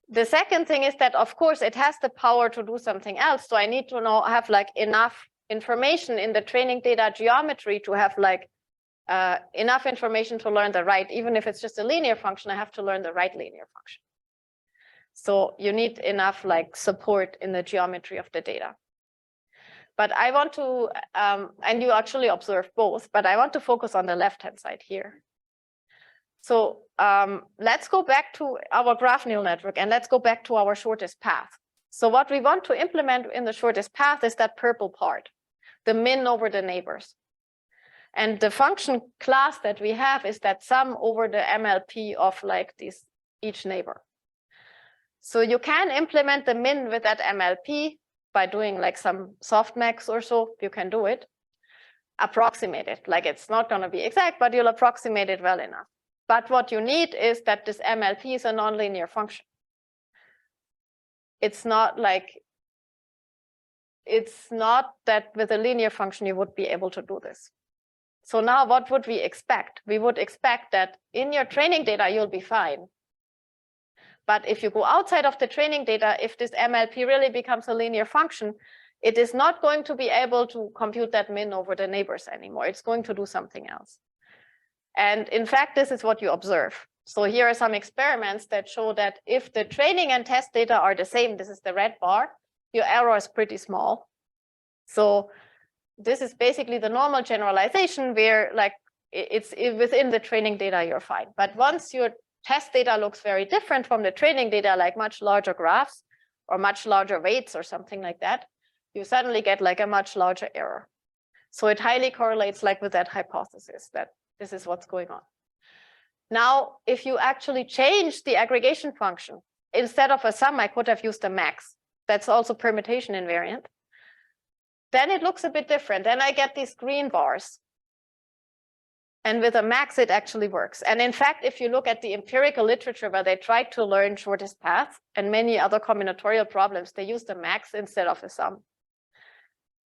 The second thing is that, of course, it has the power to do something else. So I need to know, have like enough information in the training data geometry to have like enough information to learn the right, even if it's just a linear function, I have to learn the right linear function. So you need enough like support in the geometry of the data. But I want to, and you actually observe both, but I want to focus on the left-hand side here. So let's go back to our graph neural network and let's go back to our shortest path. So what we want to implement in the shortest path is that purple part, the min over the neighbors. And the function class that we have is that sum over the MLP of like this each neighbor. So you can implement the min with that MLP by doing like some softmax or so, you can do it. Approximate it, like it's not going to be exact, but you'll approximate it well enough. But what you need is that this MLP is a nonlinear function. It's not like, it's not that with a linear function you would be able to do this. So now what would we expect? We would expect that in your training data, you'll be fine. But if you go outside of the training data, if this MLP really becomes a linear function, it is not going to be able to compute that min over the neighbors anymore. It's going to do something else. And in fact, this is what you observe. So here are some experiments that show that if the training and test data are the same, this is the red bar, your error is pretty small. So this is basically the normal generalization where like it's within the training data, you're fine. But once your test data looks very different from the training data, like much larger graphs or much larger weights or something like that, you suddenly get like a much larger error. So it highly correlates like with that hypothesis that this is what's going on. Now, if you actually change the aggregation function, instead of a sum, I could have used a max. That's also permutation invariant. Then it looks a bit different. Then I get these green bars. And with a max, it actually works. And in fact, if you look at the empirical literature where they tried to learn shortest path and many other combinatorial problems, they used a max instead of a sum.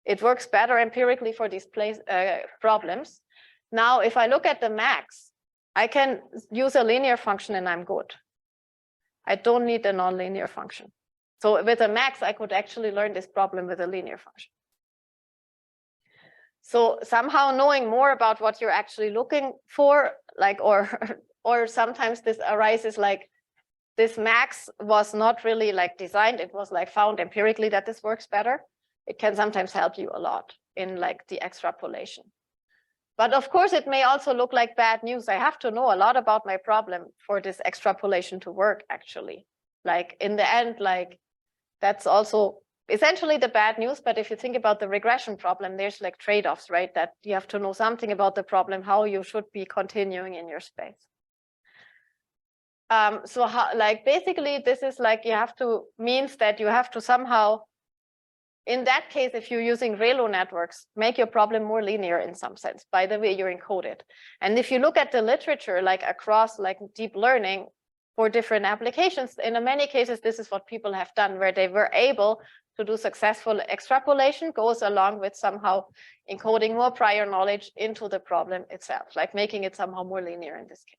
It works better empirically for these problems. Now, if I look at the max, I can use a linear function and I'm good. I don't need a nonlinear function. So with a max, I could actually learn this problem with a linear function. So somehow knowing more about what you're actually looking for, like, or sometimes this arises like this max was not really like designed. It was like found empirically that this works better. It can sometimes help you a lot in like the extrapolation. But of course, it may also look like bad news. I have to know a lot about my problem for this extrapolation to work, actually. Like in the end, like that's also essentially the bad news, but if you think about the regression problem, there's like trade-offs, right? That you have to know something about the problem, how you should be continuing in your space. So how, like, basically this is like, you have to, means that you have to somehow, in that case, if you're using ReLU networks, make your problem more linear in some sense by the way you encode it. And if you look at the literature, like across like deep learning for different applications, in many cases, this is what people have done, where they were able to do successful extrapolation, goes along with somehow encoding more prior knowledge into the problem itself, like making it somehow more linear in this case.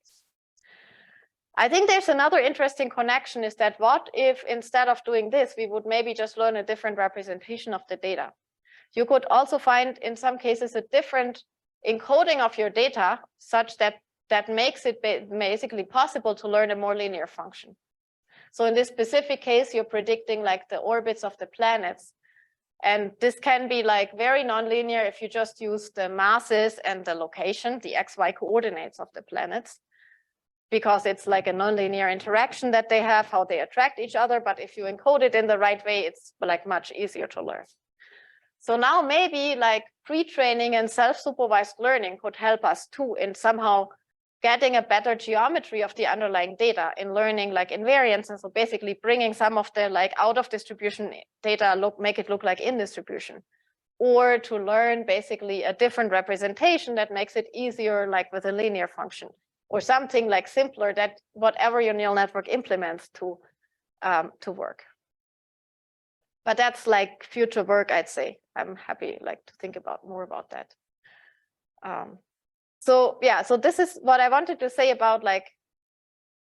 I think there's another interesting connection, is that what if instead of doing this, we would maybe just learn a different representation of the data. You could also find in some cases a different encoding of your data such that that makes it basically possible to learn a more linear function. So in this specific case, you're predicting like the orbits of the planets. And this can be like very nonlinear if you just use the masses and the location, the XY coordinates of the planets, because it's like a nonlinear interaction that they have, how they attract each other. But if you encode it in the right way, it's like much easier to learn. So now maybe like pre-training and self-supervised learning could help us too in somehow getting a better geometry of the underlying data in learning like invariance. And so basically bringing some of the like out of distribution data, make it look like in distribution, or to learn basically a different representation that makes it easier, like with a linear function, or something like simpler that whatever your neural network implements to work. But that's like future work, I'd say. I'm happy like to think about more about that. So yeah, so this is what I wanted to say about like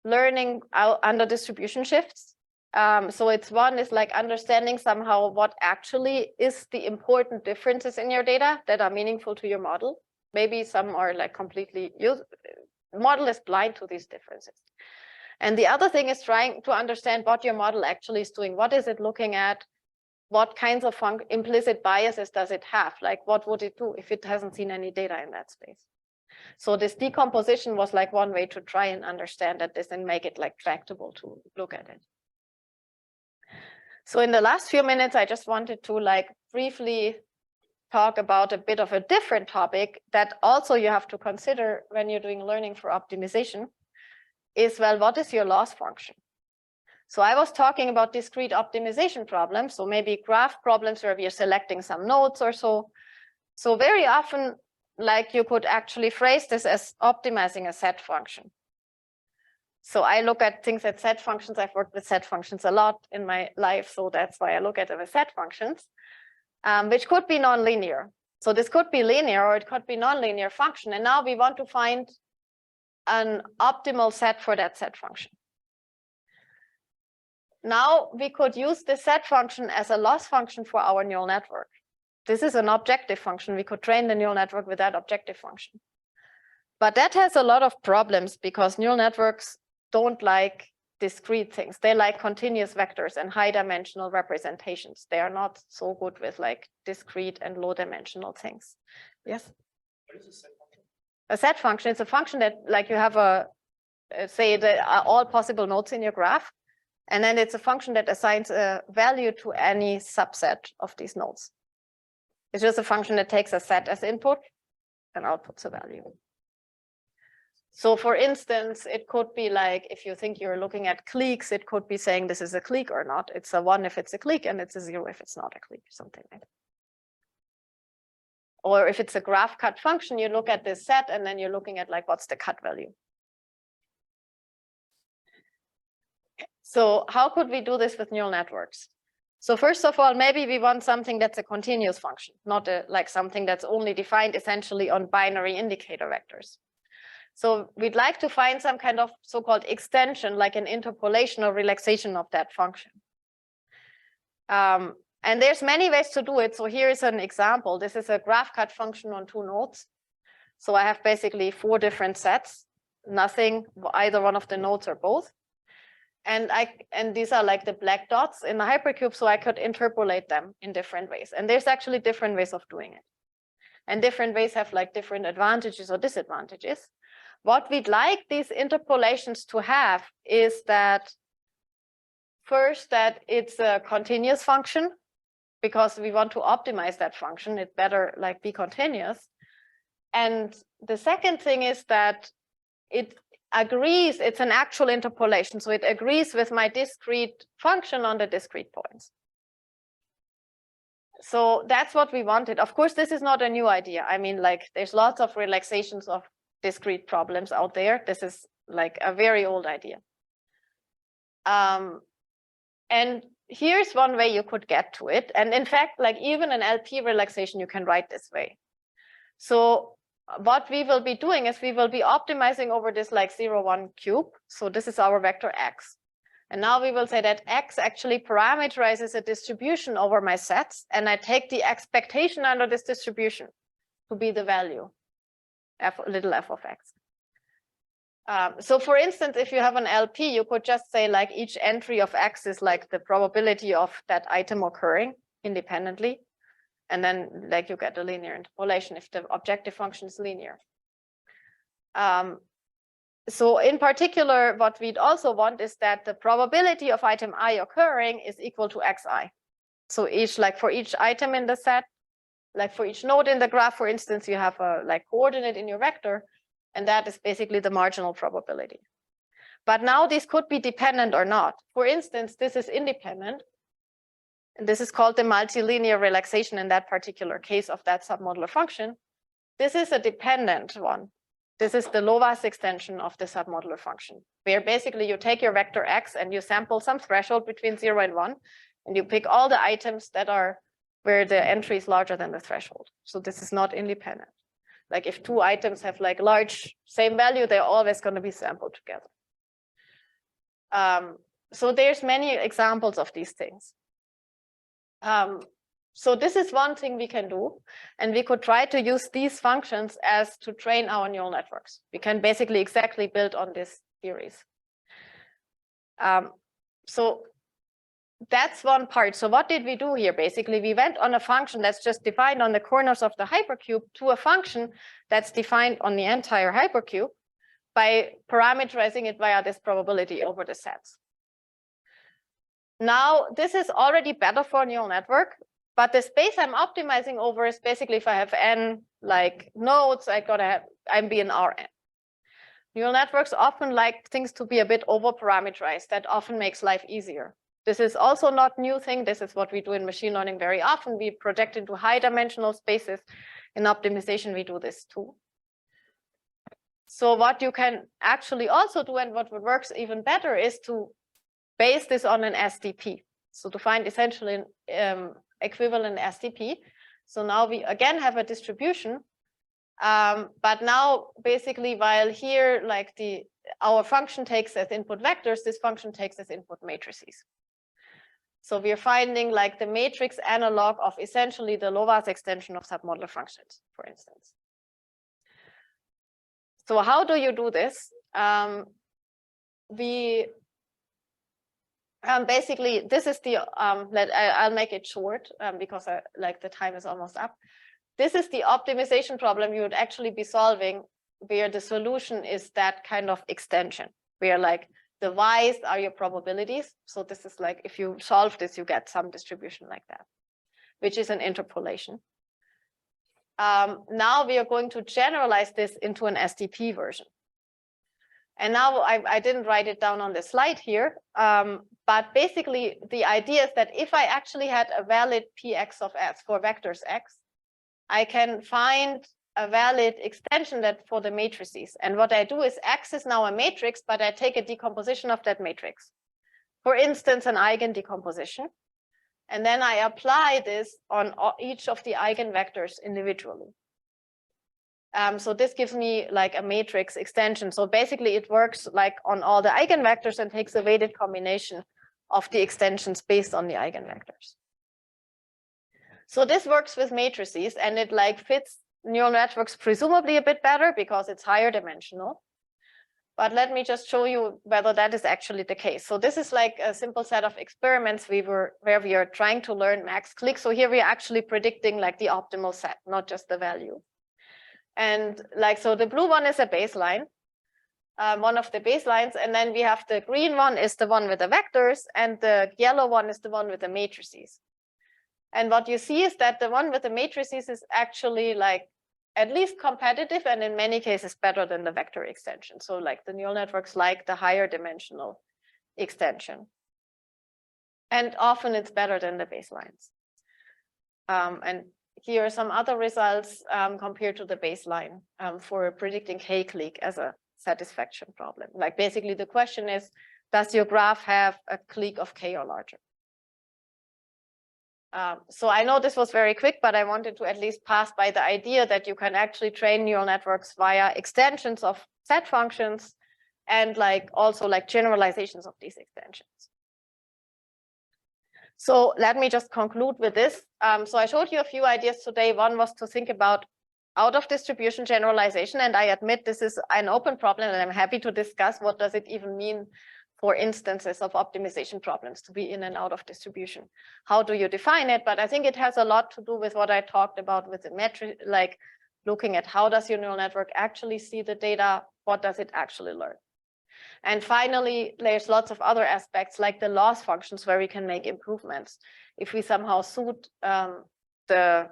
learning out under distribution shifts. So it's one is like understanding somehow what actually is the important differences in your data that are meaningful to your model. Maybe some are like completely model is blind to these differences. And the other thing is trying to understand what your model actually is doing. What is it looking at? What kinds of implicit biases does it have? Like what would it do if it hasn't seen any data in that space? So this decomposition was like one way to try and understand that this and make it like tractable to look at it. So in the last few minutes, I just wanted to like briefly talk about a bit of a different topic that also you have to consider when you're doing learning for optimization is, well, what is your loss function? So I was talking about discrete optimization problems, so maybe graph problems where we are selecting some nodes or so. So very often, like you could actually phrase this as optimizing a set function. So I look at things as set functions. I've worked with set functions a lot in my life, so that's why I look at them as set functions, which could be nonlinear. So this could be linear or it could be nonlinear function. And now we want to find an optimal set for that set function. Now we could use the set function as a loss function for our neural network. This is an objective function. We could train the neural network with that objective function. But that has a lot of problems because neural networks don't like discrete things. They like continuous vectors and high dimensional representations. They are not so good with like discrete and low dimensional things. Yes? What is a set function? A set function is a function that like you have a, say all possible nodes in your graph. And then it's a function that assigns a value to any subset of these nodes. It's just a function that takes a set as input and outputs a value. So for instance, it could be like, if you think you're looking at cliques, it could be saying this is a clique or not. It's a 1 if it's a clique and it's a 0 if it's not a clique, something like that. Or if it's a graph cut function, you look at this set and then you're looking at like, what's the cut value? So how could we do this with neural networks? So first of all, maybe we want something that's a continuous function, not like something that's only defined essentially on binary indicator vectors. So we'd like to find some kind of so-called extension, like an interpolation or relaxation of that function. And there's many ways to do it. So here's an example. This is a graph cut function on 2 nodes. So I have basically 4 different sets, nothing, either one of the nodes or both. And these are like the black dots in the hypercube, so I could interpolate them in different ways. And there's actually different ways of doing it. And different ways have like different advantages or disadvantages. What we'd like these interpolations to have is that first, that it's a continuous function. because we want to optimize that function. It better like be continuous. And the second thing is that it agrees, it's an actual interpolation. So it agrees with my discrete function on the discrete points. So that's what we wanted. Of course, this is not a new idea. I mean, like there's lots of relaxations of discrete problems out there. This is like a very old idea. And here's one way you could get to it. And in fact, like even an LP relaxation, you can write this way. So what we will be doing is we will be optimizing over this like 0, 1 cube. So this is our vector x. And now we will say that x actually parameterizes a distribution over my sets. And I take the expectation under this distribution to be the value, little f of x. So for instance, if you have an LP, you could just say like each entry of x is like the probability of that item occurring independently. And then like you get a linear interpolation if the objective function is linear. So in particular, what we'd also want is that the probability of item I occurring is equal to xi. So each, like for each item in the set, like for each node in the graph, for instance, you have a like coordinate in your vector, and that is basically the marginal probability. But now these could be dependent or not. For instance, this is independent. And this is called the multilinear relaxation in that particular case of that submodular function. This is a dependent one. This is the Lovász extension of the submodular function, where basically you take your vector x and you sample some threshold between 0 and 1, and you pick all the items that are where the entry is larger than the threshold. So this is not independent. Like if two items have like large same value, they're always going to be sampled together. So there's many examples of these things. So this is one thing we can do, and we could try to use these functions as to train our neural networks. We can basically exactly build on this theories. So that's one part. So what did we do here? Basically, we went on a function that's just defined on the corners of the hypercube to a function that's defined on the entire hypercube by parameterizing it via this probability over the sets. Now, this is already better for a neural network, but the space I'm optimizing over is basically if I have n like nodes, I gotta have I'm being Rn. Neural networks often like things to be a bit over parameterized. That often makes life easier. This is also not new thing. This is what we do in machine learning very often. We project into high dimensional spaces. In optimization, we do this too. So what you can actually also do, and what works even better, is to base this on an SDP. So to find essentially an equivalent SDP. So now we again have a distribution, but now basically while here like our function takes as input vectors, this function takes as input matrices. So we are finding like the matrix analog of essentially the Lovász extension of submodular functions, for instance. So how do you do this? Basically, this is the, I'll make it short because like the time is almost up. This is the optimization problem you would actually be solving, where the solution is that kind of extension, where like the y's are your probabilities. So this is like, if you solve this, you get some distribution like that, which is an interpolation. Now we are going to generalize this into an SDP version. And now I didn't write it down on the slide here, but basically the idea is that if I actually had a valid px of s for vectors x, I can find a valid extension that for the matrices. And what I do is x is now a matrix, but I take a decomposition of that matrix. For instance, an eigen decomposition. And then I apply this on each of the eigenvectors individually. So this gives me like a matrix extension. So basically it works like on all the eigenvectors and takes a weighted combination of the extensions based on the eigenvectors. So this works with matrices, and it like fits neural networks presumably a bit better because it's higher dimensional. But let me just show you whether that is actually the case. So this is like a simple set of experiments where we are trying to learn max click. So here we are actually predicting like the optimal set, not just the value. And like, so the blue one is a baseline, one of the baselines. And then we have the green one is the one with the vectors, and the yellow one is the one with the matrices. And what you see is that the one with the matrices is actually like at least competitive and in many cases better than the vector extension. So like the neural networks like the higher dimensional extension. And often it's better than the baselines. And here are some other results compared to the baseline for predicting K-clique as a satisfaction problem. Like basically the question is, does your graph have a clique of K or larger? So I know this was very quick, but I wanted to at least pass by the idea that you can actually train neural networks via extensions of set functions and like also like generalizations of these extensions. So let me just conclude with this. So I showed you a few ideas today. One was to think about out of distribution generalization. And I admit this is an open problem and I'm happy to discuss what does it even mean for instances of optimization problems to be in and out of distribution. How do you define it? But I think it has a lot to do with what I talked about with the metric, like looking at how does your neural network actually see the data? What does it actually learn? And finally, there's lots of other aspects like the loss functions where we can make improvements. If we somehow suit the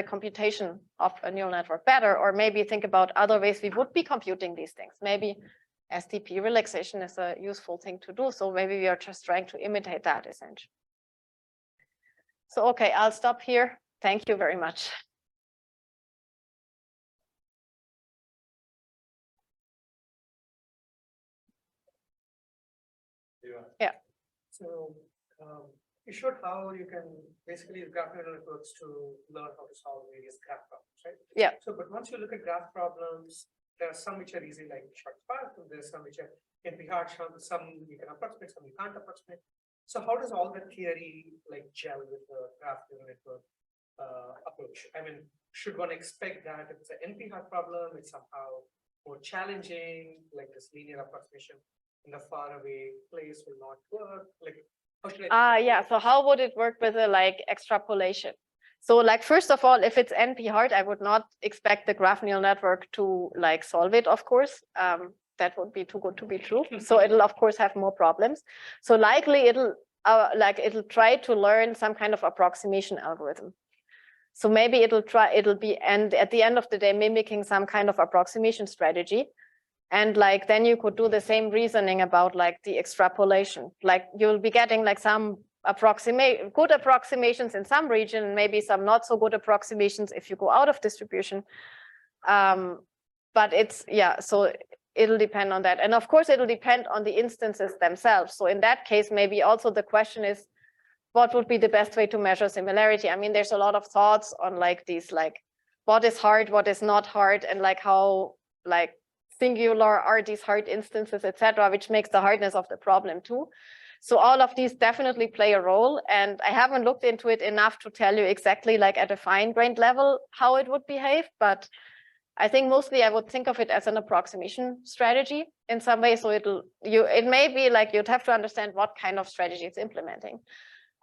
computation of a neural network better, or maybe think about other ways we would be computing these things. Maybe STP relaxation is a useful thing to do. So maybe we are just trying to imitate that essentially. So, okay, I'll stop here. Thank you very much. Yeah. So you showed how you can basically use graph neural networks to learn how to solve various graph problems, right? Yeah. So, but once you look at graph problems, there are some which are easy, like short path, and there's some which can be hard, some you can approximate, some you can't approximate. So how does all that theory like gel with the graph neural network approach? I mean, should one expect that if it's an NP-hard problem, it's somehow more challenging, like this linear approximation in the faraway place will not work? Like, how should I? Yeah. So how would it work with a like extrapolation? So like, first of all, if it's NP-hard, I would not expect the graph neural network to like solve it, of course. That would be too good to be true. So it'll of course have more problems. So likely it'll try to learn some kind of approximation algorithm. So maybe it'll be, and at the end of the day, mimicking some kind of approximation strategy. And like, then you could do the same reasoning about like the extrapolation. Like you'll be getting like some good approximations in some region, maybe some not so good approximations if you go out of distribution. But it's, yeah, so it'll depend on that. And of course, it'll depend on the instances themselves. So in that case, maybe also the question is, what would be the best way to measure similarity? I mean, there's a lot of thoughts on like these, like what is hard, what is not hard, and like how like singular are these hard instances, etc., which makes the hardness of the problem too. So all of these definitely play a role, and I haven't looked into it enough to tell you exactly like at a fine-grained level how it would behave, but I think mostly I would think of it as an approximation strategy in some way. So it may be like you'd have to understand what kind of strategy it's implementing.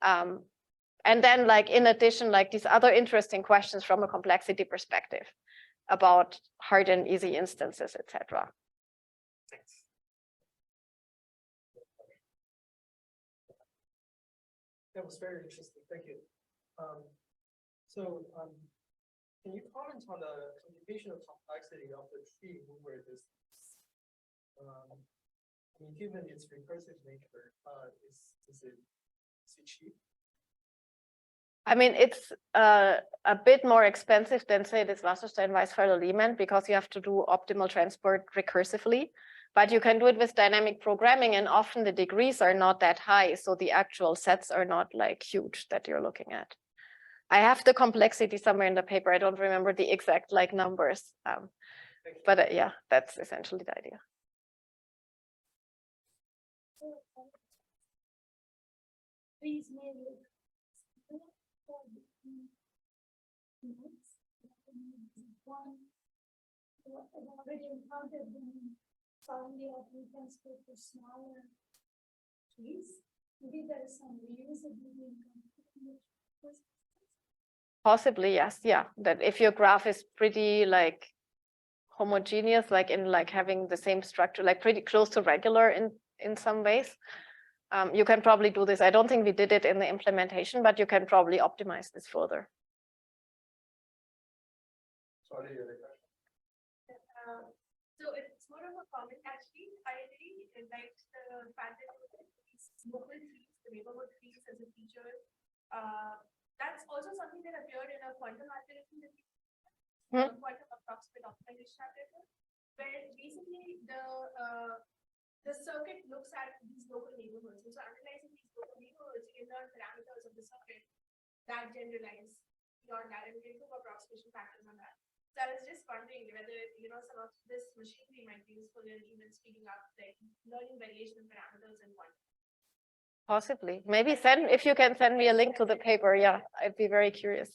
And then like in addition, like these other interesting questions from a complexity perspective about hard and easy instances, etc. Thanks. That was very interesting. Thank you. Can you comment on the computational complexity of the tree mover distance? I mean, given its recursive nature, is it cheap? I mean, it's a bit more expensive than, say, this Wasserstein-Weisfeld alignment because you have to do optimal transport recursively. But you can do it with dynamic programming, and often the degrees are not that high. So the actual sets are not like huge that you're looking at. I have the complexity somewhere in the paper. I don't remember the exact like numbers. But yeah, that's essentially the idea. Please maybe one already encountered when suddenly we can speak to smaller trees. Maybe there is some reusability in possibly, yes, yeah. That if your graph is pretty like homogeneous, like in like having the same structure, like pretty close to regular in some ways, You can probably do this. I don't think we did it in the implementation, but you can probably optimize this further. Sorry, you had a question. So it's more of a comment actually. I really liked the fact that these local trees, the neighborhood trees as a feature. That's also something that appeared in a quantum algorithm that quantum approximate optimization algorithm, where basically the circuit looks at these local neighborhoods. And so analyzing these local neighborhoods, you can learn parameters of the circuit that generalize beyond that, and we can do approximation factors on that. So I was just wondering whether, some of this machinery might be useful in even speeding up like learning variation parameters and quantum. Possibly. Maybe if you can send me a link to the paper, yeah, I'd be very curious.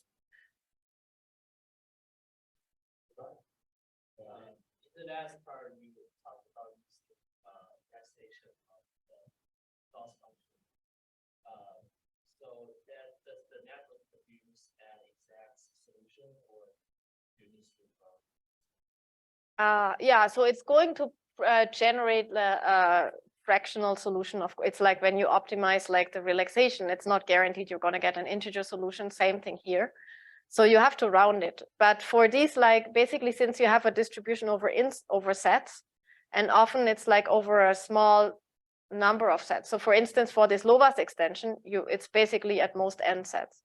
The last part we talked about is relaxation of the loss function. So that does the network produce an exact solution, or you need to yeah, so it's going to generate the fractional solution of it's like when you optimize like the relaxation, it's not guaranteed you're going to get an integer solution. Same thing here. So you have to round it. But for these, like basically, since you have a distribution over sets, and often it's like over a small number of sets. So for instance, for this Lovaas extension, it's basically at most n sets.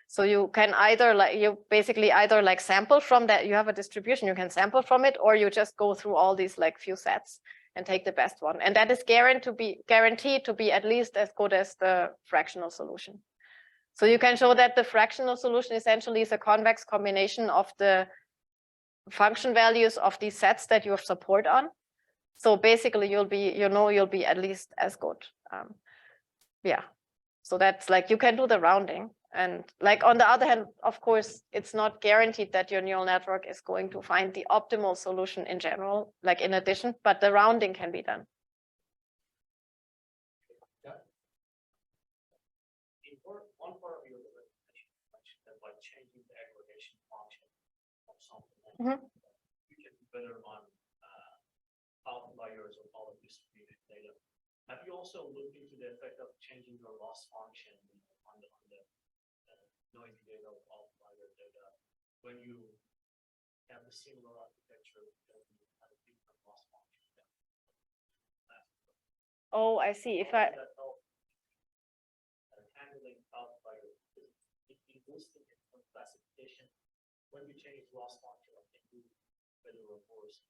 So you can either like sample from that, you have a distribution, you can sample from it, or you just go through all these like few sets and take the best one. And that is guaranteed to be at least as good as the fractional solution. So you can show that the fractional solution essentially is a convex combination of the function values of these sets that you have support on. So basically you'll be at least as good. Yeah. So that's like, you can do the rounding. And like on the other hand, of course, it's not guaranteed that your neural network is going to find the optimal solution in general, like in addition, but the rounding can be done. Yeah. One part of your presentation mentioned that by changing the aggregation function of something, you can do better on outliers of all of distributed data. Have you also looked into the effect of changing your loss function on the noisy data of outlier data when you have the similar architecture that you have a different loss function? Oh, I see. If handling outlier, in boosting it classification, when you change loss function, can you better or worse?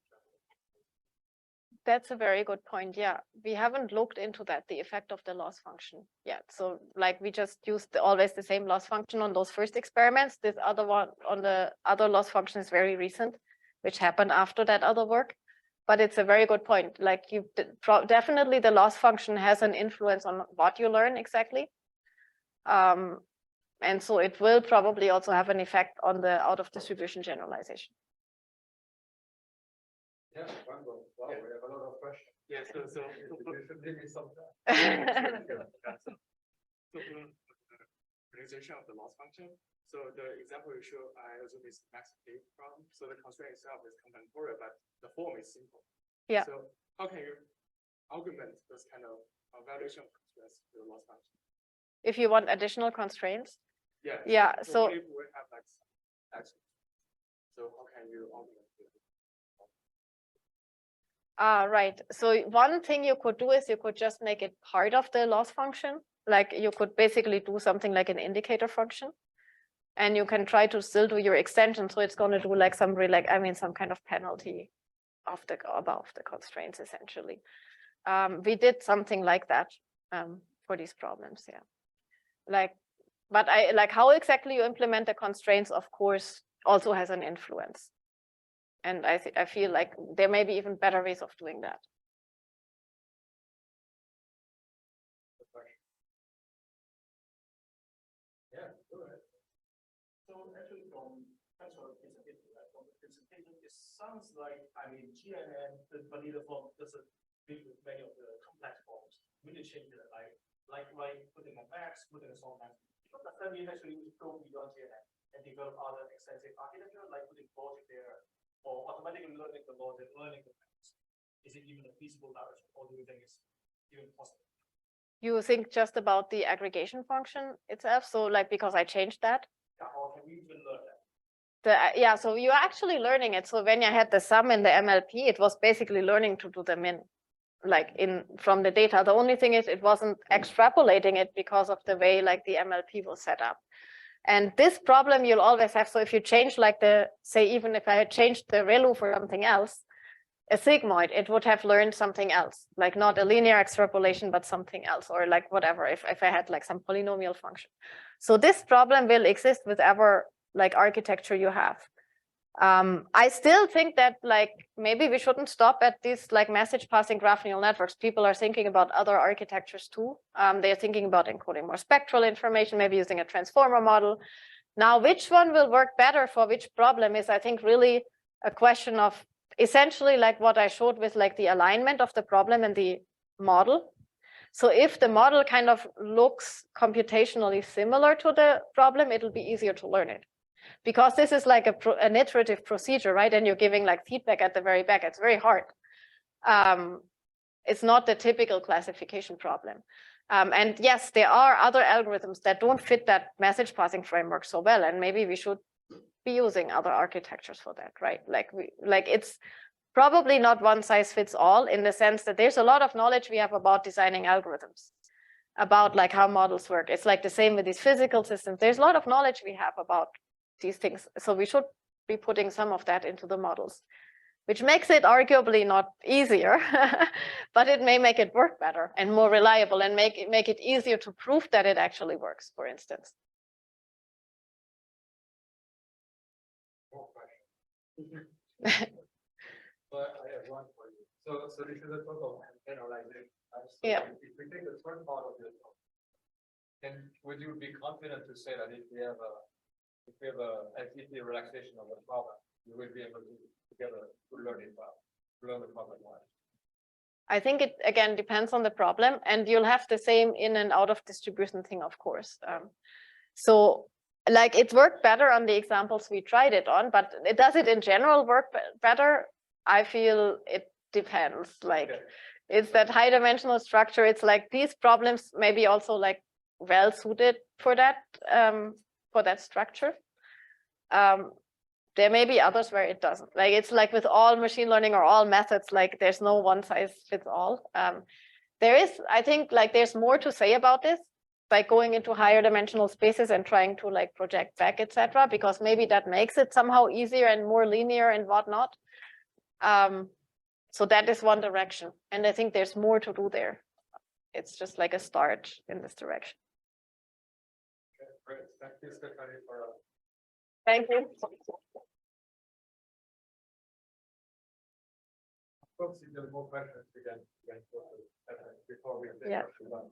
That's a very good point. Yeah, we haven't looked into that, the effect of the loss function yet. So like we just used always the same loss function on those first experiments. This other one on the other loss function is very recent, which happened after that other work. But it's a very good point. Like definitely the loss function has an influence on what you learn exactly. And so it will probably also have an effect on the out of distribution generalization. Yeah, wonderful. Wow, we have a lot of questions. Yes, You should give me some time. So realization of the loss function. So the example you show, I assume is max K from. So the constraint itself is combinatorial, but the form is simple. Yeah. So how can you augment this kind of evaluation of constraints to the loss function? If you want additional constraints. Yeah. Yeah. So if we have like some action, so how can you augment it? Right. So one thing you could do is you could just make it part of the loss function. Like you could basically do something like an indicator function, and you can try to still do your extension. So it's going to do like some some kind of penalty of above the constraints essentially. We did something like that for these problems. Yeah. But how exactly you implement the constraints, of course, also has an influence. And I feel like there may be even better ways of doing that. Yeah, go ahead. So actually thanks for the presentation. From the presentation, it sounds like, GNN, the vanilla form doesn't deal with many of the complex forms. We need to change it, like putting a max, putting a small max. But that means actually we go beyond GNN and develop other extensive architecture, like putting logic there, or automatically learning the logic, learning the max. Is it even a feasible direction, or do you think it's even possible? You think just about the aggregation function itself? So like, because I changed that? Or can we even learn that? Yeah, so you're actually learning it. So when I had the sum in the MLP, it was basically learning to do the min, like from the data. The only thing is it wasn't extrapolating it because of the way like the MLP was set up. And this problem you'll always have. So if you change like say, even if I had changed the ReLU for something else, a sigmoid, it would have learned something else, like not a linear extrapolation, but something else, or like whatever, if I had like some polynomial function. So this problem will exist with ever like architecture you have. I still think that like maybe we shouldn't stop at these like message passing graph neural networks. People are thinking about other architectures too. They're thinking about encoding more spectral information, maybe using a transformer model. Now, which one will work better for which problem is, I think, really a question of essentially like what I showed with like the alignment of the problem and the model. So if the model kind of looks computationally similar to the problem, it'll be easier to learn it. Because this is like an iterative procedure, right? And you're giving like feedback at the very back. It's very hard. It's not the typical classification problem. And yes, there are other algorithms that don't fit that message passing framework so well. And maybe we should be using other architectures for that, right? Like it's probably not one size fits all, in the sense that there's a lot of knowledge we have about designing algorithms, about like how models work. It's like the same with these physical systems. There's a lot of knowledge we have about these things. So we should be putting some of that into the models, which makes it arguably not easier, but it may make it work better and more reliable, and make it easier to prove that it actually works, for instance. But I have one for you. So this is a talk of generalization. Right? So Yeah. If we take the first part of your talk, then would you be confident to say that if we have a FTP relaxation of the problem, you will be able to together to learn it well, learn the problem well? I think it again depends on the problem, and you'll have the same in and out of distribution thing, of course. So like it worked better on the examples we tried it on, but does it in general work better? I feel it depends. Like it's that high dimensional structure. It's like these problems maybe also like well suited for that structure. There may be others where it doesn't. Like it's like with all machine learning or all methods, like there's no one size fits all. There is, I think, like there's more to say about this, by going into higher dimensional spaces and trying to like project back, etc., because maybe that makes it somehow easier and more linear and whatnot. So that is one direction, and I think there's more to do there. It's just like a start in this direction. Okay, great. Thank you, Stephanie, for. Thank you. Folks, if there are more questions, we can go to before we Yeah. done.